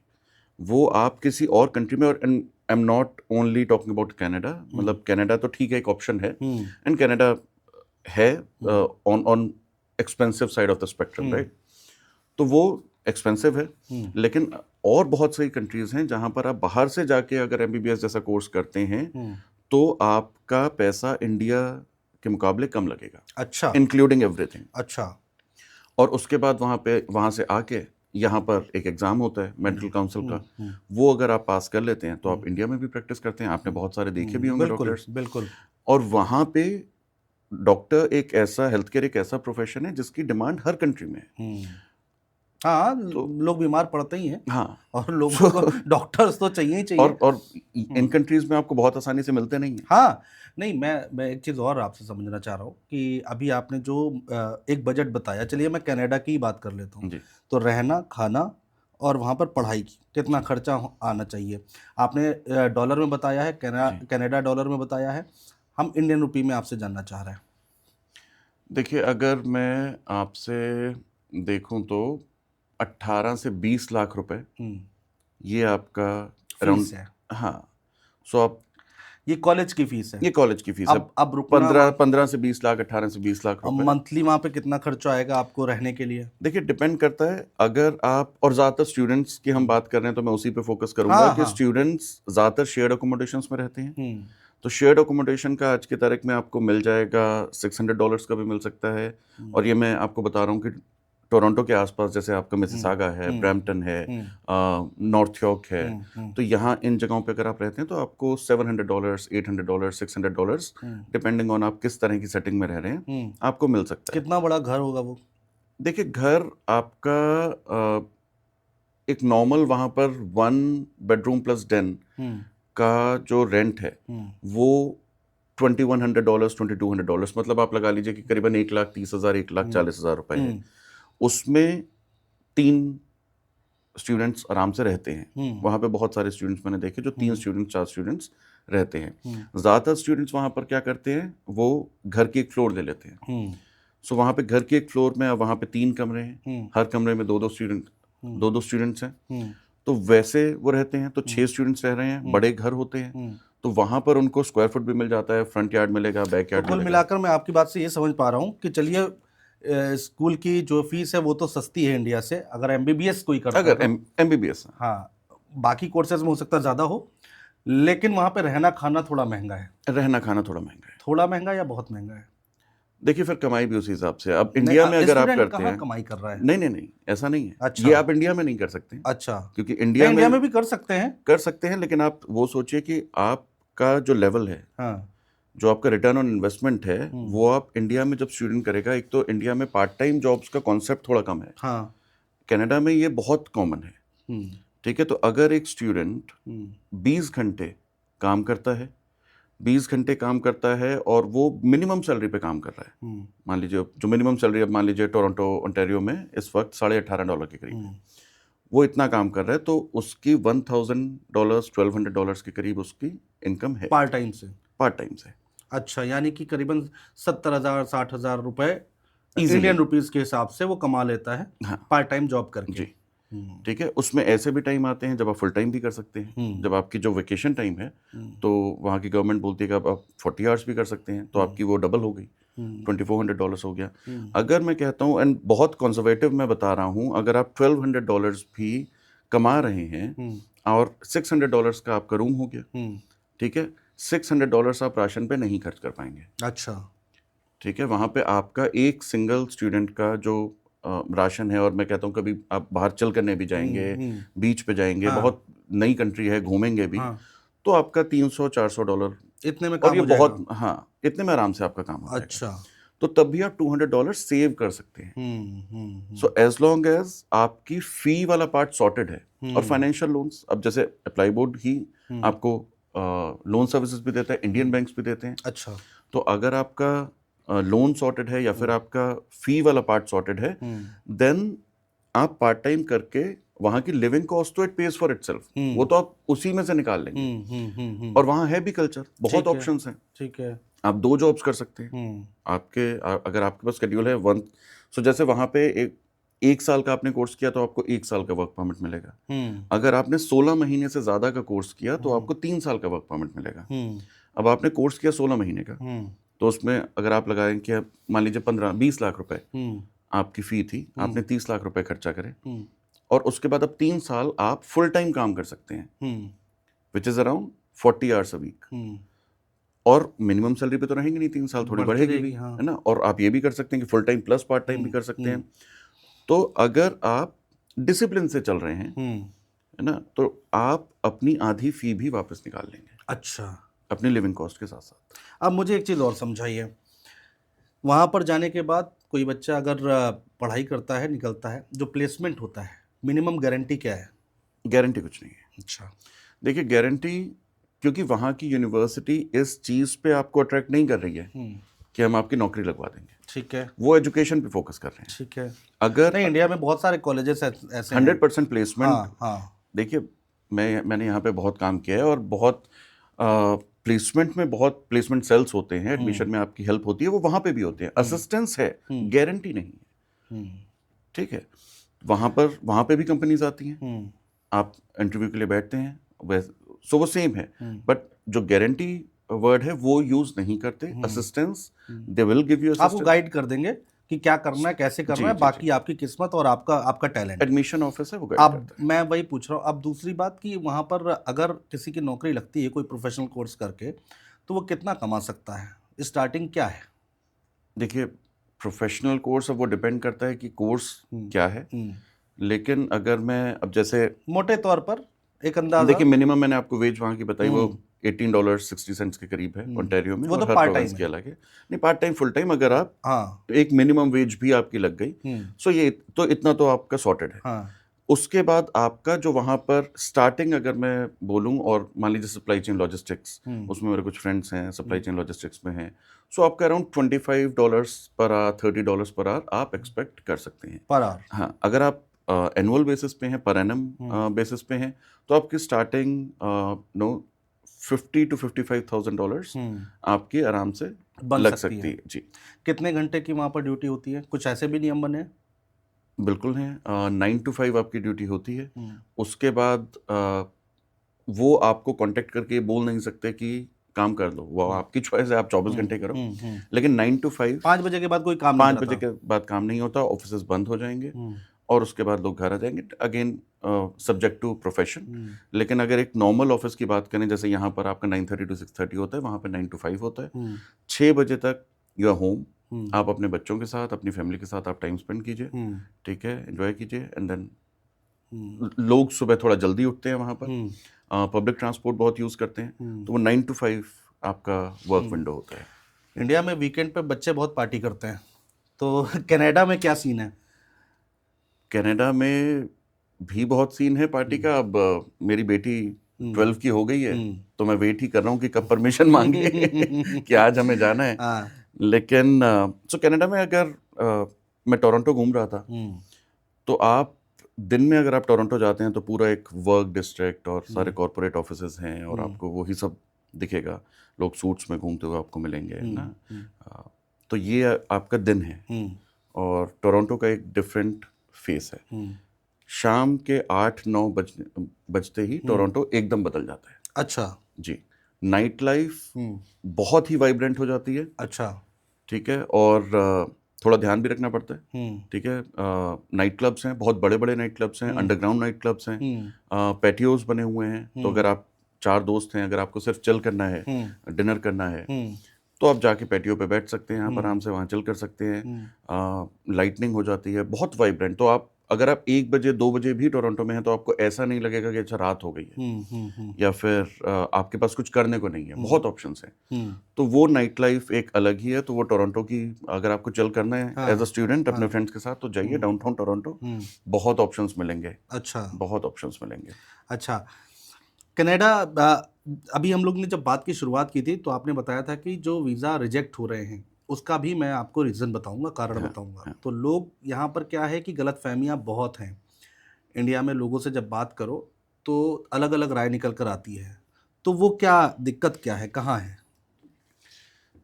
वो आप किसी और कंट्री में, और I am not only talking about Canada, मतलब कनाडा तो ठीक है, एक ऑप्शन है, एंड कनाडा है on expensive side of the spectrum, right. तो वो एक्सपेंसिव है, लेकिन और बहुत सारी कंट्रीज हैं जहां पर आप बाहर से जाके अगर MBBS जैसा कोर्स करते हैं तो आपका पैसा इंडिया के मुकाबले कम लगेगा। अच्छा। Including everything. अच्छा। और उसके बाद वहाँ से आके यहाँ पर एक एग्ज़ाम होता है मेडिकल काउंसिल का, वो अगर आप पास कर लेते हैं तो आप इंडिया में भी प्रैक्टिस करते हैं। आपने बहुत सारे देखे भी होंगे डॉक्टर्स। बिल्कुल। और वहाँ पे डॉक्टर एक ऐसा, हेल्थ केयर एक ऐसा प्रोफेशन है जिसकी डिमांड हर कंट्री में है। हाँ, लोग बीमार पड़ते ही हैं। हाँ, और लोगों को डॉक्टर्स तो चाहिए ही चाहिए। और इन कंट्रीज में आपको बहुत आसानी से मिलते नहीं हैं। हाँ, नहीं, मैं एक चीज़ और आपसे समझना चाह रहा हूँ कि अभी आपने जो एक बजट बताया, चलिए मैं कनाडा की बात कर लेता हूँ। तो रहना, खाना और वहाँ पर पढ़ाई की कितना खर्चा आना चाहिए? आपने डॉलर में बताया है, कनाडा डॉलर में बताया है, हम इंडियन रुपी में आपसे जानना चाह रहे हैं। देखिए, अगर मैं आपसे देखूं तो 18 से 20 लाख रुपए ये आपका फीस है। हाँ, सो आप, ये कॉलेज की फीस है। ये कॉलेज की फीस है। अब रुकना 15 से 20 लाख, 18 से 20 लाख रुपए। मंथली वहाँ पे कितना खर्चा आएगा आपको रहने के लिए? देखिए, डिपेंड करता है। अगर आप, और ज़्यादातर स्टूडेंट्स की हम बात कर रहे हैं तो मैं उसी पे फोकस करूंगा कि स्टूडेंट्स ज़्यादातर शेयर्ड अकोमोडेशंस में रहते हैं। तो शेयर्ड अकोमोडेशन का आज की तारीख में आपको मिल जाएगा $600 का भी मिल सकता है। और ये मैं आपको बता रहा हूँ कि टोरंटो के आसपास जैसे आपका मिसिसागा है, ब्रैम्पटन है, नॉर्थ यॉर्क है, तो यहाँ इन जगहों पे अगर आप रहते हैं तो आपको $700, $800, $600 डिपेंडिंग ऑन आप किस तरह की सेटिंग में रह रहे हैं आपको मिल सकता है। कितना बड़ा घर होगा वो? देखिए, घर आपका एक नॉर्मल वहाँ पर 1 बेडरूम प्लस den का जो रेंट है वो $2,100, $2,200, मतलब आप लगा लीजिए कि करीबन 1,30,000, 1,40,000 रुपए है। उसमें 3 स्टूडेंट्स आराम से रहते हैं। वहाँ पे बहुत सारे स्टूडेंट्स मैंने देखे जो 3 स्टूडेंट्स, 4 स्टूडेंट्स रहते हैं। ज़्यादातर स्टूडेंट्स वहाँ पर क्या करते हैं, वो घर की एक फ्लोर ले लेते हैं। सो वहाँ पे घर की एक फ्लोर में वहाँ पे 3 कमरे हैं, हर कमरे में 2-2 स्टूडेंट्स हैं। तो वैसे वो रहते हैं, तो 6 स्टूडेंट्स रह रहे हैं, बड़े घर होते हैं, तो वहाँ पर उनको स्क्वायर फुट भी मिल जाता है, फ्रंट यार्ड मिलेगा, बैक यार्ड मिलेगा। कुल मिलाकर मैं आपकी बात से ये समझ पा रहा हूँ कि चलिए स्कूल की जो फीस है वो तो सस्ती है इंडिया से, अगर MBBS कोई करता है, अगर MBBS, हाँ, बाकी कोर्सेज में हो सकता है ज़्यादा हो, लेकिन वहाँ पे रहना खाना थोड़ा महंगा है। रहना खाना थोड़ा महंगा है। थोड़ा महंगा या बहुत महंगा है? देखिए, फिर कमाई भी उसी हिसाब से। अब इंडिया में अगर आप करते हैं, कमाई कर रहा है? नहीं, ऐसा नहीं है। अच्छा। ये आप इंडिया में नहीं कर सकते। अच्छा। क्योंकि इंडिया में भी कर सकते हैं, लेकिन आप वो सोचिए कि आपका जो लेवल है, जो आपका रिटर्न ऑन इन्वेस्टमेंट है वो आप इंडिया में जब स्टूडेंट करेगा, एक तो इंडिया में पार्ट टाइम जॉब्स का कॉन्सेप्ट थोड़ा कम है, हाँ। कनाडा में ये बहुत कॉमन है, हम्म, ठीक है। तो अगर एक स्टूडेंट हम्म, 20 घंटे काम करता है, 20 घंटे काम करता है और वो मिनिमम सैलरी पे काम कर रहा है, मान लीजिए जो मिनिमम सैलरी अब मान लीजिए टोरंटो ओंटारियो में इस वक्त $18.5 के करीब है, वो इतना काम कर रहा है, तो उसकी $1,000 $1,200 के करीब उसकी इनकम है पार्ट टाइम से। पार्ट टाइम से। अच्छा, यानी कि करीबन 70,000 60,000 रुपए Easily. इंडियन रुपीस के हिसाब से वो कमा लेता है हाँ पार्ट टाइम जॉब करके। जी, ठीक है। उसमें ऐसे भी टाइम आते हैं जब आप फुल टाइम भी कर सकते हैं, जब आपकी जो वेकेशन टाइम है तो वहाँ की गवर्नमेंट बोलती है कि आप 40 आवर्स भी कर सकते हैं, तो आपकी वो डबल हो गई, $2,400 हो गया। अगर मैं कहता हूँ, एंड बहुत कंजर्वेटिव मैं बता रहा हूँ, अगर आप $1,200 भी कमा रहे हैं और $600 का आपका रूम हो गया, ठीक है, $600 आप राशन पे नहीं खर्च कर पाएंगे। अच्छा, ठीक है, वहाँ पे आपका एक सिंगल स्टूडेंट का जो राशन है, और मैं कहता हूँ कभी आप बाहर चल करने भी जाएंगे, बीच पे जाएंगे, हाँ, बहुत नई कंट्री है, घूमेंगे भी, हाँ, तो आपका $300-400 इतने में और काम ये हो बहुत, जाएगा। हाँ, इतने में आराम से आपका काम हो जाएगा। अच्छा। तो तब भी आप $200 सेव कर सकते हैं। सो एज लॉन्ग एज आपकी फी वाला पार्ट सॉर्टेड है। और फाइनेंशियल लोन्स, अब जैसे अप्लाई बोर्ड ही आपको लोन सर्विसेज भी देता है, इंडियन बैंक्स भी देते हैं। अच्छा। तो अगर आपका लोन सॉर्टेड है या फिर आपका फी वाला पार्ट सॉर्टेड है, देन आप पार्ट टाइम करके वहाँ की लिविंग कॉस्ट तो इट पेज फॉर इटसेल्फ, वो तो आप उसी में से निकाल लेंगे। और वहाँ है भी कल्चर, बहुत ऑप्शंस हैं, ठीक है। आप 2 जॉब्स कर सकते हैं। अगर आपके पास शेड्यूल है वन, सो जैसे वहाँ पे एक साल का आपने कोर्स किया तो आपको 1 साल का वर्क परमिट मिलेगा। अगर आपने 16 महीने से ज़्यादा का कोर्स किया तो आपको 3 साल का वर्क परमिट मिलेगा। अब आपने कोर्स किया 16 महीने का, तो उसमें अगर आप लगाएं कि मान लीजिए 15-20 लाख रुपए आपकी फ़ी थी, आपने 30 लाख रुपए खर्चा करे, और उसके बाद अब 3 साल आप फुल टाइम काम कर सकते हैं, which is around 40 hours a week. और मिनिमम सैलरी पे तो रहेंगे नहीं 3 साल, थोड़ी बढ़ेगी भी, हाँ। है ना। और आप ये भी कर सकते हैं कि full time plus part time भी कर सकते हैं। तो अगर आप डिसिप्लिन से चल रहे हैं, है ना, तो आप अपनी आधी फी भी वापस निकाल लेंगे। अच्छा, अपनी लिविंग कॉस्ट के साथ साथ। अब मुझे एक चीज़ और समझाइए, वहाँ पर जाने के बाद कोई बच्चा अगर पढ़ाई करता है, निकलता है, जो प्लेसमेंट होता है, मिनिमम गारंटी क्या है? गारंटी कुछ नहीं है। अच्छा। देखिए गारंटी, क्योंकि वहाँ की यूनिवर्सिटी इस चीज़ पे आपको अट्रैक्ट नहीं कर रही है कि हम आपकी नौकरी लगवा देंगे, ठीक है। वो एजुकेशन पे फोकस कर रहे हैं। ठीक है। अगर नहीं, इंडिया में बहुत सारे कॉलेजेस ऐसे हैं। 100% प्लेसमेंट, हाँ, हाँ। देखिए मैंने यहाँ पे बहुत काम किया है, और बहुत प्लेसमेंट में बहुत प्लेसमेंट सेल्स होते हैं, एडमिशन में आपकी हेल्प होती है, वो वहाँ पे भी होते हैं, असिस्टेंस है, गारंटी नहीं है। ठीक है, वहाँ पे भी कंपनीज आती हैं, आप इंटरव्यू के लिए बैठते हैं, सो वो सेम है, बट जो गारंटी वर्ड है वो यूज नहीं करते। Assistance, they will give you आपको असिस्टेंस, गाइड कर देंगे कि क्या करना है, कैसे करना है, जी, बाकी आपकी किस्मत और आपका टैलेंट। एडमिशन ऑफिस है वो गाइड अब करता है। मैं वही पूछ रहा हूँ, अब दूसरी बात कि वहाँ पर अगर किसी की नौकरी लगती है कोई प्रोफेशनल कोर्स करके, तो वो कितना कमा सकता है? स्टार्टिंग क्या है? देखिए प्रोफेशनल कोर्स, अब वो डिपेंड करता है कि कोर्स क्या है, लेकिन अगर मैं अब जैसे मोटे तौर पर एक अंदाजा। देखिए मिनिमम मैंने आपको वेज वहाँ की बताई, वो $18.60 के करीब है ओंटारियो में, वो और तो हर पार्ट प्रोविंस टाइम की है। अलग है। नहीं, पार्ट टाइम फुल टाइम अगर आप हाँ। एक मिनिमम वेज भी आपकी लग गई, सो ये तो इतना तो आपका सॉर्टेड है। हाँ। उसके बाद आपका जो वहाँ पर स्टार्टिंग अगर मैं बोलूँ, और मान लीजिए सप्लाई चेन लॉजिस्टिक्स, उसमें मेरे कुछ फ्रेंड्स हैं सप्लाई चेन लॉजिस्टिक्स में हैं, सो आपका around $25 per hour, $30 per hour आप एक्सपेक्ट कर सकते हैं पर आवर। हाँ, अगर आप एनुअल बेसिस पे हैं, पर एनम बेसिस पे हैं, तो आपकी स्टार्टिंग नो $50,000 to $55,000 आपकी आराम से बन लग सकती सकती है। है जी। कितने घंटे की वहाँ पर ड्यूटी होती है? कुछ ऐसे भी नियम बने हैं? बिल्कुल हैं, 9 to 5 आपकी ड्यूटी होती है। उसके बाद वो आपको कांटेक्ट करके ये बोल नहीं सकते कि काम कर लो, वो आपकी चॉइस है, आप 24 घंटे करो, लेकिन 9 to 5, 5 बजे के बाद कोई काम 5 नहीं बजे करता? के बाद काम नहीं होता, ऑफिस बंद हो जाएंगे, और उसके बाद लोग घर आ जाएंगे, अगेन सब्जेक्ट टू प्रोफेशन। लेकिन अगर एक नॉर्मल ऑफिस की बात करें, जैसे यहाँ पर आपका 9:30 to 6:30 होता है, वहाँ पर 9 to 5 होता है। 6 बजे तक यू आर होम, आप अपने बच्चों के साथ, अपनी फैमिली के साथ आप टाइम स्पेंड कीजिए, ठीक है, एंजॉय कीजिए, एंड देन लोग सुबह थोड़ा जल्दी उठते हैं वहाँ पर, पब्लिक ट्रांसपोर्ट बहुत यूज़ करते हैं, तो वो 9 to 5 आपका वर्क विंडो होता है। इंडिया में वीकेंड पे बच्चे बहुत पार्टी करते हैं, तो कनाडा में क्या सीन है? कनाडा में भी बहुत सीन है पार्टी का। अब मेरी बेटी 12 की हो गई है, तो मैं वेट ही कर रहा हूँ कि कब परमिशन मांगे कि आज हमें जाना है। हाँ। लेकिन सो कनाडा में अगर मैं टोरंटो घूम रहा था, तो आप दिन में अगर आप टोरंटो जाते हैं तो पूरा एक वर्क डिस्ट्रिक्ट और सारे कॉर्पोरेट ऑफिसेज हैं और आपको वही सब दिखेगा। लोग सूट्स में घूमते हुए आपको मिलेंगे ना। तो ये आपका दिन है और टोरंटो का एक डिफरेंट फेस है। शाम के 8-9 बजते ही टोरंटो एकदम बदल जाता है। अच्छा जी, नाइट लाइफ बहुत ही वाइब्रेंट हो जाती है। अच्छा। ठीक है, और थोड़ा ध्यान भी रखना पड़ता है। ठीक है, नाइट क्लब्स हैं, बहुत बड़े बड़े नाइट क्लब्स हैं, अंडरग्राउंड नाइट क्लब्स हैं, पैटियोज बने हुए हैं। तो अगर आप 4 दोस्त हैं, अगर आपको सिर्फ चिल करना है, डिनर करना है, तो आप जाके पैटियो पे बैठ सकते हैं, आप आराम से वहाँ चिल कर सकते हैं। लाइटनिंग हो जाती है, बहुत वाइब्रेंट। तो आप अगर आप 1 बजे 2 बजे भी टोरंटो में हैं तो आपको ऐसा नहीं लगेगा कि अच्छा रात हो गई है या फिर आपके पास कुछ करने को नहीं है। बहुत ऑप्शंस हैं। तो वो नाइट लाइफ एक अलग ही है। तो वो टोरंटो की, अगर आपको चिल करना है एज अ स्टूडेंट अपने फ्रेंड्स के साथ, तो जाइए डाउनटाउन टोरंटो। बहुत ऑप्शंस मिलेंगे। अच्छा बहुत ऑप्शंस मिलेंगे। अच्छा। कनाडा, अभी हम लोग ने जब बात की शुरुआत की थी तो आपने बताया था कि जो वीज़ा रिजेक्ट हो रहे हैं उसका भी मैं आपको रीज़न बताऊंगा, कारण बताऊंगा। तो लोग यहाँ पर क्या है कि गलतफहमियां बहुत हैं। इंडिया में लोगों से जब बात करो तो अलग अलग राय निकल कर आती है। तो वो क्या दिक्कत क्या है, कहाँ है?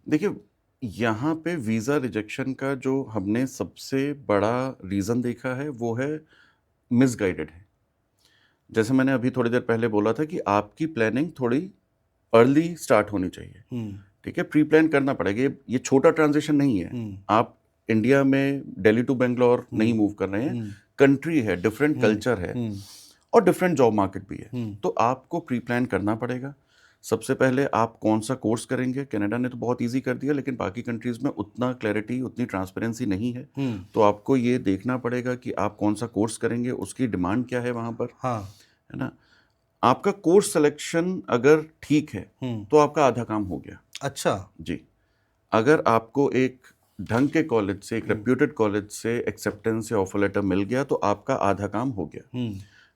देखिए, यहाँ पे वीज़ा रिजेक्शन का जो हमने सबसे बड़ा रीज़न देखा है वो है मिसगाइडेड है। जैसे मैंने अभी थोड़ी देर पहले बोला था कि आपकी प्लानिंग थोड़ी अर्ली स्टार्ट होनी चाहिए। ठीक है, प्री प्लान करना पड़ेगा। ये छोटा ट्रांजिशन नहीं है। आप इंडिया में दिल्ली टू बेंगलोर नहीं मूव कर रहे हैं। कंट्री है, डिफरेंट कल्चर है और डिफरेंट जॉब मार्केट भी है। तो आपको प्री प्लान करना पड़ेगा। सबसे पहले आप कौन सा कोर्स करेंगे। कनाडा ने तो बहुत इजी कर दिया, लेकिन बाकी कंट्रीज में उतना क्लैरिटी, उतनी ट्रांसपेरेंसी नहीं है। तो आपको ये देखना पड़ेगा कि आप कौन सा कोर्स करेंगे, उसकी डिमांड क्या है वहाँ पर। हाँ। है ना। आपका कोर्स सिलेक्शन अगर ठीक है तो आपका आधा काम हो गया। अच्छा जी, अगर आपको एक ढंग के कॉलेज से, एक रेप्यूटेड कॉलेज से एक्सेप्टेंस या ऑफर लेटर मिल गया तो आपका आधा काम हो गया।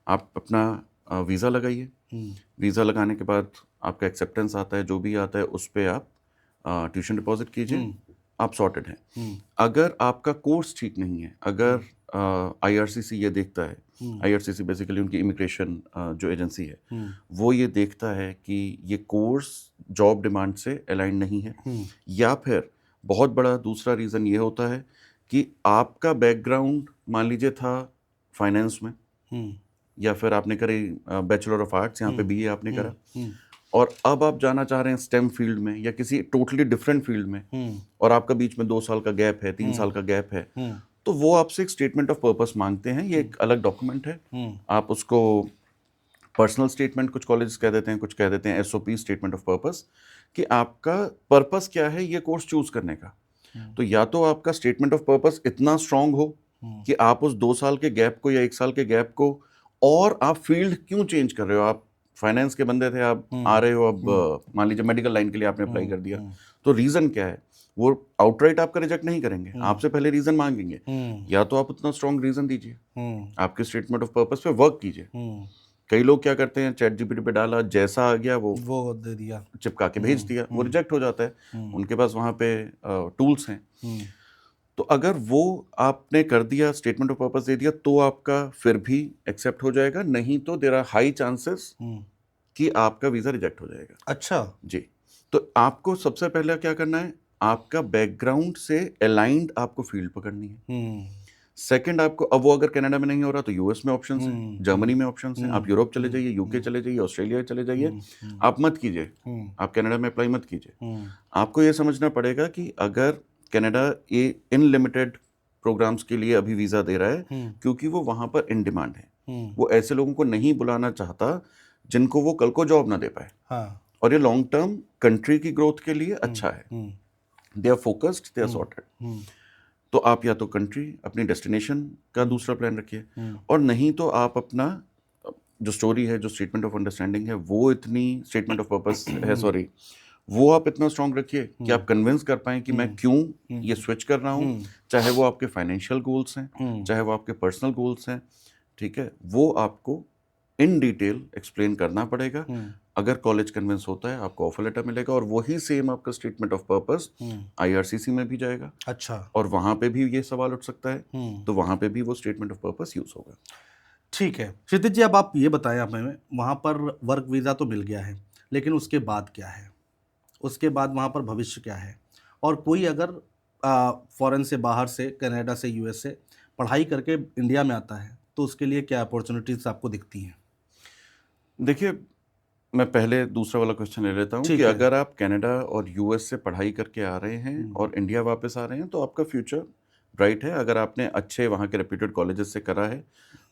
आप अपना वीज़ा लगाइए। वीज़ा लगाने के बाद आपका एक्सेप्टेंस आता है, जो भी आता है उस पर आप ट्यूशन डिपॉजिट कीजिए, आप सॉर्टेड हैं। अगर आपका कोर्स ठीक नहीं है, अगर IRCC ये देखता है, IRCC बेसिकली उनकी इमिग्रेशन जो एजेंसी है, वो ये देखता है कि ये कोर्स जॉब डिमांड से अलाइन नहीं है, या फिर बहुत बड़ा दूसरा रीज़न ये होता है कि आपका बैकग्राउंड मान लीजिए था फाइनेंस में, या फिर आपने करी बैचलर ऑफ आर्ट्स, यहाँ पे BA आपने करा, और अब आप जाना चाह रहे हैं स्टेम फील्ड में या किसी टोटली डिफरेंट फील्ड में, और आपका बीच में 2 साल का गैप है, 3 साल का गैप है, तो वो आपसे एक स्टेटमेंट ऑफ पर्पस मांगते हैं। ये एक अलग डॉक्यूमेंट है। आप उसको पर्सनल स्टेटमेंट, कुछ कॉलेज कह देते हैं, कुछ कह देते हैं SOP, स्टेटमेंट ऑफ पर्पस, कि आपका पर्पस क्या है ये कोर्स चूज करने का। तो या तो आपका स्टेटमेंट ऑफ पर्पस इतना स्ट्रांग हो कि आप उस 2 साल के गैप को या 1 साल के गैप को, और आप फील्ड क्यों चेंज कर रहे हो, आप फाइनेंस के बंदे थे, आप आ रहे हो अब मान लीजिए मेडिकल लाइन के लिए आपने अप्लाई कर दिया, तो रीजन क्या है, वो आउटराइट आपका रिजेक्ट नहीं करेंगे, आपसे पहले रीजन मांगेंगे। या तो आप उतना स्ट्रांग रीजन दीजिए, आपके स्टेटमेंट ऑफ पर्पस पे वर्क कीजिए। कई लोग क्या करते हैं, ChatGPT पे डाला, जैसा आ गया वो दे दिया, चिपका के भेज दिया, वो रिजेक्ट हो जाता है। उनके पास वहाँ पे टूल्स हैं। तो अगर वो आपने कर दिया, स्टेटमेंट ऑफ पर्पस दे दिया, तो आपका फिर भी एक्सेप्ट हो जाएगा, नहीं तो देयर आर हाई चांसेस कि आपका वीज़ा रिजेक्ट हो जाएगा। अच्छा जी, तो आपको सबसे पहले क्या करना है, आपका बैकग्राउंड से अलाइंड आपको फील्ड पकड़नी है। सेकंड, आपको अब वो अगर कनाडा में नहीं हो रहा तो US में ऑप्शंस हैं, जर्मनी में ऑप्शंस हैं, आप यूरोप चले जाइए, UK चले जाइए, ऑस्ट्रेलिया चले जाइए। आप मत कीजिए, आप कनाडा में अप्लाई मत कीजिए। आपको ये समझना पड़ेगा कि अगर कनाडा ये इन लिमिटेड प्रोग्राम्स के लिए अभी वीज़ा दे रहा है, क्योंकि वो वहाँ पर इन डिमांड है। वो ऐसे लोगों को नहीं बुलाना चाहता जिनको वो कल को जॉब ना दे पाए। हाँ। और ये लॉन्ग टर्म कंट्री की ग्रोथ के लिए अच्छा है। They are focused, they are sorted. तो आप या तो कंट्री, अपनी डेस्टिनेशन का दूसरा प्लान रखिए, और नहीं तो आप अपना जो स्टोरी है, जो स्टेटमेंट ऑफ अंडरस्टैंडिंग है, वो इतनी, स्टेटमेंट ऑफ पर्पस है, सॉरी, वो आप इतना स्ट्रांग रखिए कि आप कन्विंस कर पाएं कि मैं क्यों ये स्विच कर रहा हूँ, चाहे वो आपके फाइनेंशियल गोल्स हैं, चाहे वो आपके पर्सनल गोल्स हैं, ठीक है, वो आपको इन डिटेल एक्सप्लेन करना पड़ेगा। अगर कॉलेज कन्विंस होता है आपको ऑफर लेटर मिलेगा और वही सेम आपका स्टेटमेंट ऑफ पर्पस IRCC में भी जाएगा। अच्छा, और वहां पे भी ये सवाल उठ सकता है, तो वहां पे भी वो स्टेटमेंट ऑफ पर्पस यूज होगा। ठीक है क्षितिज जी, अब आप ये बताएं हमें, वहाँ पर वर्क वीज़ा तो मिल गया है, लेकिन उसके बाद क्या है? उसके बाद वहाँ पर भविष्य क्या है? और कोई अगर फॉरेन से, बाहर से, कनाडा से, US से पढ़ाई करके इंडिया में आता है, तो उसके लिए क्या अपॉर्चुनिटीज़ आपको दिखती हैं? देखिए, मैं पहले दूसरा वाला क्वेश्चन ले लेता हूँ ठीक कि है। अगर आप कनाडा और US से पढ़ाई करके आ रहे हैं और इंडिया वापस आ रहे हैं तो आपका फ्यूचर ब्राइट है। अगर आपने अच्छे वहाँ के रेप्यूटेड कॉलेजेस से करा है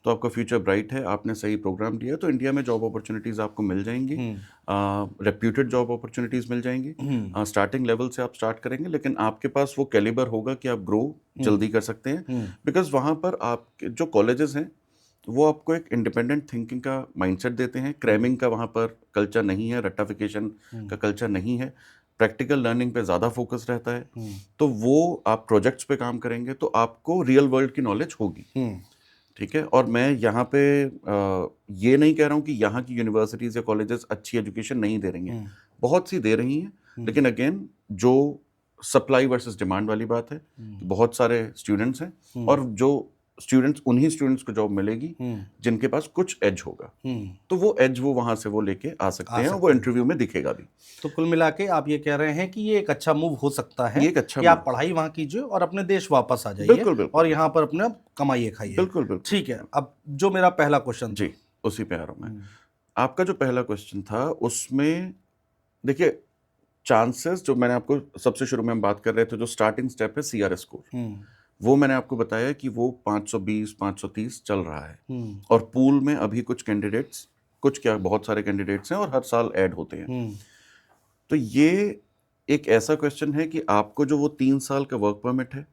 तो आपका फ्यूचर ब्राइट है। आपने सही प्रोग्राम दिया तो इंडिया में जॉब अपॉर्चुनिटीज़ आपको मिल जाएंगी, रेप्यूटेड जॉब अपॉर्चुनिटीज़ मिल जाएंगी। स्टार्टिंग लेवल से आप स्टार्ट करेंगे, लेकिन आपके पास वो कैलिबर होगा कि आप ग्रो जल्दी कर सकते हैं, बिकॉज वहाँ पर आपके जो कॉलेजेस हैं वो आपको एक इंडिपेंडेंट थिंकिंग का माइंडसेट देते हैं। क्रैमिंग का वहाँ पर कल्चर नहीं है, रट्टाफिकेशन का कल्चर नहीं है, प्रैक्टिकल लर्निंग पे ज़्यादा फोकस रहता है। तो वो आप प्रोजेक्ट्स पे काम करेंगे तो आपको रियल वर्ल्ड की नॉलेज होगी, ठीक है। और मैं यहाँ पे ये नहीं कह रहा हूँ कि यहाँ की यूनिवर्सिटीज़ या कॉलेजेस अच्छी एजुकेशन नहीं दे रही हैं, बहुत सी दे रही हैं, लेकिन अगेन जो सप्लाई वर्सेस डिमांड वाली बात है, बहुत सारे स्टूडेंट्स हैं और जो स्टूडेंट्स, उन्हीं स्टूडेंट्स को जॉब मिलेगी जिनके पास कुछ एज होगा, तो वो एज वो वहां से वो लेके आ सकते हैं, वो इंटरव्यू में दिखेगा भी। तो कुल मिला के आप ये कह रहे हैं कि ये एक अच्छा मूव हो सकता है, ये एक अच्छा कि आप move। पढ़ाई वहाँ कीजिए और अपने देश वापस आ जाइए, बिल्कुल बिल्कुल और यहाँ पर अपना कमाइए खाइए। बिल्कुल बिल्कुल। ठीक है, अब जो मेरा पहला क्वेश्चन जी, उसी पे आ रहा हूँ मैं। आपका जो पहला क्वेश्चन था उसमें देखिए, चांसेस जो मैंने आपको सबसे शुरू में हम बात कर रहे थे, जो स्टार्टिंग स्टेप है CRS स्कोर, वो मैंने आपको बताया कि वो 520 530 चल रहा है और पूल में अभी कुछ कैंडिडेट्स, कुछ क्या बहुत सारे कैंडिडेट्स हैं और हर साल ऐड होते हैं। तो ये एक ऐसा क्वेश्चन है कि आपको जो वो 3 साल का वर्क परमिट है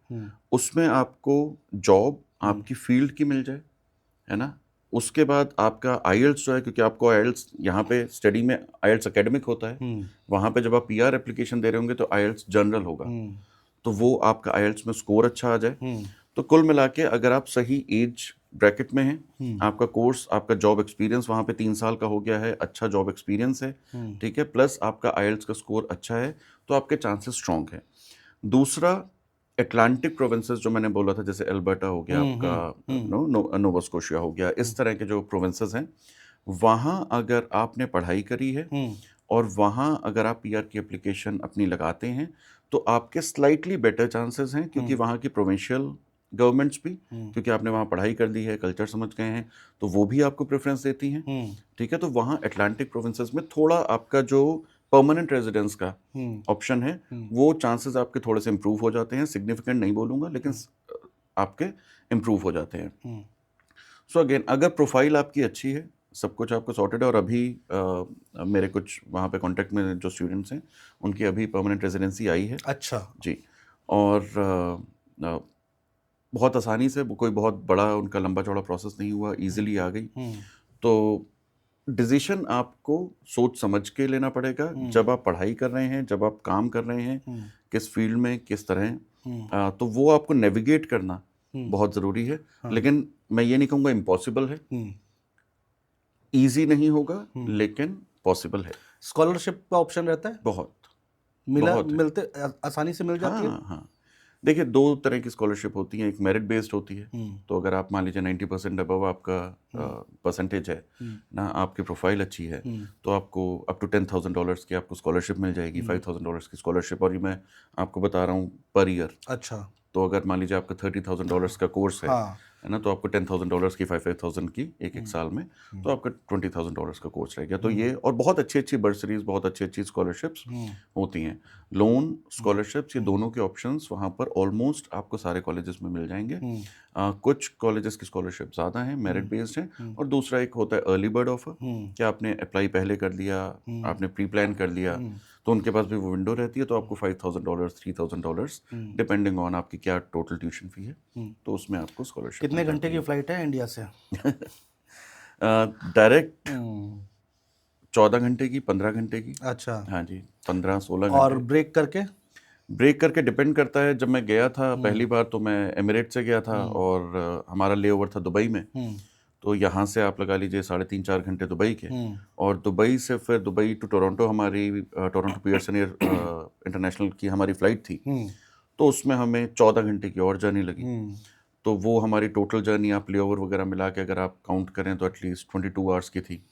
उसमें आपको जॉब आपकी फील्ड की मिल जाए, है ना। उसके बाद आपका IELTS जो है, क्योंकि आपको IELTS यहाँ पे स्टडी में IELTS एकेडमिक होता है, वहाँ पे जब आप PR एप्लीकेशन दे रहे होंगे तो IELTS जनरल होगा, तो वो आपका IELTS में स्कोर अच्छा आ जाए, तो कुल मिला के अगर आप सही एज ब्रैकेट में हैं, आपका कोर्स, आपका जॉब एक्सपीरियंस वहाँ पे 3 साल का हो गया है, अच्छा जॉब एक्सपीरियंस है, ठीक है, प्लस आपका IELTS का स्कोर अच्छा है, तो आपके चांसेस स्ट्रॉन्ग हैं। दूसरा, अटलांटिक प्रोविंसेस जो मैंने बोला था, जैसे एल्बर्टा हो गया आपका, नोवा स्कोशिया हो गया, इस तरह के जो प्रोविंसेस हैं, वहाँ अगर आपने पढ़ाई करी है और वहाँ अगर आप PR की एप्लीकेशन अपनी लगाते हैं तो आपके स्लाइटली बेटर चांसेस हैं, क्योंकि वहाँ की प्रोविंशियल गवर्नमेंट्स भी, क्योंकि आपने वहाँ पढ़ाई कर दी है, कल्चर समझ गए हैं, तो वो भी आपको प्रेफरेंस देती हैं, ठीक है। तो वहाँ अटलांटिक प्रोविंसेस में थोड़ा आपका जो परमानेंट रेजिडेंस का ऑप्शन है, वो चांसेस आपके थोड़े से इम्प्रूव हो जाते हैं, सिग्निफिकेंट नहीं बोलूँगा, लेकिन आपके इम्प्रूव हो जाते हैं। सो अगेन, अगर प्रोफाइल आपकी अच्छी है, सब कुछ आपको सॉर्टेड है, और अभी मेरे कुछ वहाँ पे कांटेक्ट में जो स्टूडेंट्स हैं उनकी अभी परमानेंट रेजिडेंसी आई है। अच्छा जी, और बहुत आसानी से, कोई बहुत बड़ा उनका लंबा चौड़ा प्रोसेस नहीं हुआ, इजीली आ गई। तो डिसीजन आपको सोच समझ के लेना पड़ेगा, जब आप पढ़ाई कर रहे हैं, जब आप काम कर रहे हैं, किस फील्ड में, किस तरह, तो वो आपको नेविगेट करना बहुत ज़रूरी है। लेकिन मैं ये नहीं कहूँगा इम्पॉसिबल है, ईजी नहीं होगा, लेकिन पॉसिबल है। स्कॉलरशिप का ऑप्शन रहता है? बहुत मिलते आसानी से मिल जाती है? हाँ, देखिए, 2 तरह की स्कॉलरशिप होती हैं, एक मेरिट बेस्ड होती है, तो अगर आप मान लीजिए 90% अबव आपका परसेंटेज है ना, आपकी प्रोफाइल अच्छी है, तो आपको अप टू $10,000 की आपको स्कॉलरशिप मिल जाएगी, $5,000 की स्कॉलरशिप, और ये मैं आपको बता रहा हूँ पर ईयर। अच्छा, तो अगर मान लीजिए आपका $30,000 का कोर्स है ना, तो आपको $10,000 की, 5,000 की एक साल में, तो आपका $20,000 का कोर्स रह गया। तो ये, और बहुत अच्छी अच्छी बर्सरीज, बहुत अच्छी अच्छी स्कॉलरशिप्स होती हैं, लोन स्कॉलरशिप्स, ये दोनों के ऑप्शंस वहाँ पर ऑलमोस्ट आपको सारे कॉलेजेस में मिल जाएंगे। कुछ कॉलेजेस की स्कॉलरशिप ज़्यादा है, मेरिट बेस्ड है, और दूसरा एक होता है अर्ली बर्ड ऑफर, कि आपने अप्लाई पहले कर लिया, आपने प्री प्लान कर लिया, तो उनके पास भी वो विंडो रहती है, तो आपको $5,000 $3,000 डिपेंडिंग ऑन आपकी क्या टोटल ट्यूशन फी है, तो उसमें आपको स्कॉलरशिप। कितने घंटे की फ्लाइट है इंडिया से? डायरेक्ट 14 घंटे की, 15 घंटे की। अच्छा, हाँ जी, 15-16 और घंटे। ब्रेक करके? ब्रेक करके डिपेंड करता है। जब मैं गया था पहली बार तो मैं एमिरेट से गया था और हमारा लेओवर था दुबई में। तो यहाँ से आप लगा लीजिए 3.5-4 घंटे दुबई के, और दुबई से फिर दुबई टू टोरंटो, हमारी टोरंटो पियर्सन इंटरनेशनल की हमारी फ्लाइट थी। तो उसमें हमें 14 घंटे की और जर्नी लगी। तो वो हमारी टोटल जर्नी आप लेओवर वगैरह मिला के अगर आप काउंट करें तो एटलीस्ट 22 आवर्स की थी।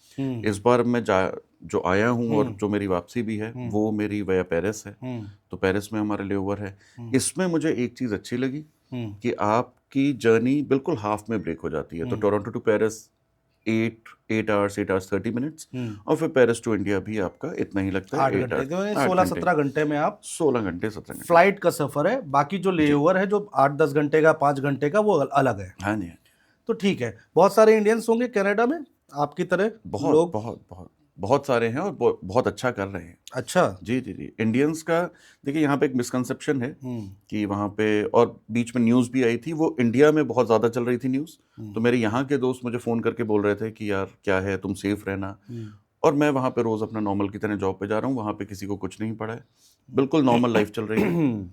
इस बार मैं जो आया हूँ और जो मेरी वापसी भी है वो मेरी वया पेरिस है। तो पेरिस में हमारा लेओवर है। इसमें मुझे एक चीज़ अच्छी लगी कि आपकी जर्नी बिल्कुल हाफ में ब्रेक हो जाती है। तो Toronto to Paris 8 hours 30 minutes, और फिर पेरिस टू इंडिया भी आपका इतना ही लगता है 8 घंटे, तो 16-17 घंटे में आप 16 घंटे 17 घंटे फ्लाइट का सफर है। बाकी जो लेओवर है जो 8-10 घंटे का, 5 घंटे का, वो अलग है। हाँ जी। तो ठीक है। बहुत सारे इंडियंस होंगे कनाडा में आपकी तरह बहुत लोग? बहुत बहुत बहुत सारे हैं और बहुत अच्छा कर रहे हैं। अच्छा। जी जी जी। इंडियंस का देखिए यहाँ पे एक मिसकंसेप्शन है कि वहाँ पे, और बीच में न्यूज़ भी आई थी, वो इंडिया में बहुत ज़्यादा चल रही थी न्यूज़। तो मेरे यहाँ के दोस्त मुझे फ़ोन करके बोल रहे थे कि यार क्या है, तुम सेफ रहना। और मैं वहाँ पे रोज़ अपना नॉर्मल की तरह जॉब पे जा रहा हूँ, वहाँ पे किसी को कुछ नहीं पड़ा है, बिल्कुल नॉर्मल लाइफ चल रही है।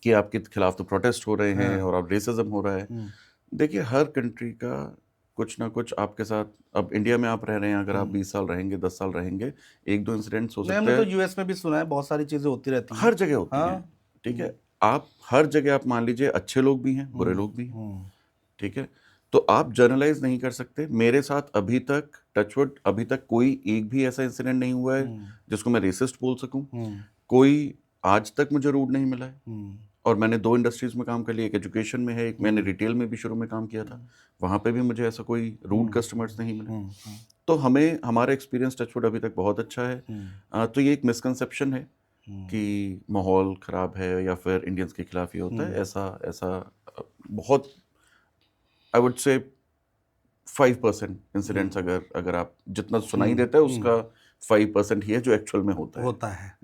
कि आपके खिलाफ तो प्रोटेस्ट हो रहे हैं और अब रेसिज्म हो रहा है। देखिए हर कंट्री का कुछ ना कुछ आपके साथ, अब इंडिया में आप रह रहे हैं, अगर आप 20 साल रहेंगे, 10 साल रहेंगे, 1-2 इंसिडेंट्स हो सकते हमने तो हैं। यूएस में भी सुना है, बहुत सारी चीजें होती रहती हैं, हर जगह होती हैं, ठीक है। आप हर जगह आप मान लीजिए अच्छे लोग भी हैं, बुरे लोग भी हैं, ठीक है। तो आप जर्नलाइज नहीं कर सकते। मेरे साथ अभी तक टचवुड अभी तक कोई एक भी ऐसा इंसिडेंट नहीं हुआ है जिसको मैं रेसिस्ट बोल सकूं। कोई आज तक मुझे रूड नहीं मिला है। और मैंने 2 इंडस्ट्रीज में काम कर लिया, एक एजुकेशन में है, एक मैंने रिटेल में भी शुरू में काम किया था, वहाँ पे भी मुझे ऐसा कोई रूड कस्टमर्स नहीं मिले। तो हमें हमारा एक्सपीरियंस टचवुड अभी तक बहुत अच्छा है। तो ये एक मिसकंसेप्शन है कि माहौल ख़राब है या फिर इंडियंस के खिलाफ ही होता है, ऐसा बहुत, आई वुड से 5% इंसिडेंट्स अगर आप जितना सुनाई देता है उसका 5% ही है जो एक्चुअल में होता है।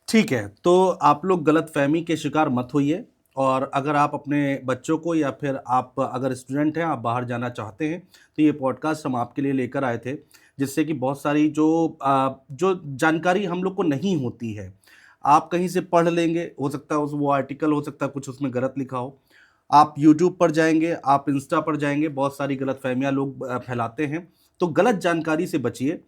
ठीक है। तो आप लोग गलतफहमी के शिकार मत होइए, और अगर आप अपने बच्चों को, या फिर आप अगर स्टूडेंट हैं, आप बाहर जाना चाहते हैं, तो ये पॉडकास्ट हम आपके लिए लेकर आए थे, जिससे कि बहुत सारी जो जानकारी हम लोग को नहीं होती है, आप कहीं से पढ़ लेंगे। हो सकता है वो आर्टिकल, हो सकता है कुछ उसमें गलत लिखा हो। आप यूट्यूब पर जाएंगे, आप इंस्टा पर जाएंगे, बहुत सारी गलतफहमियां लोग फैलाते हैं। तो गलत जानकारी से बचिए।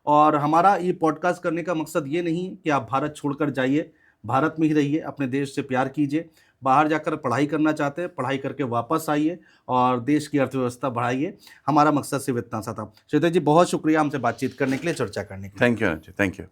और हमारा ये पॉडकास्ट करने का मकसद ये नहीं कि आप भारत छोड़कर जाइए, भारत में ही रहिए, अपने देश से प्यार कीजिए। बाहर जाकर पढ़ाई करना चाहते हैं, पढ़ाई करके वापस आइए और देश की अर्थव्यवस्था बढ़ाइए। हमारा मकसद सिर्फ इतना सा था। श्वेता जी, बहुत शुक्रिया हमसे बातचीत करने के लिए, चर्चा करने के लिए। Thank you.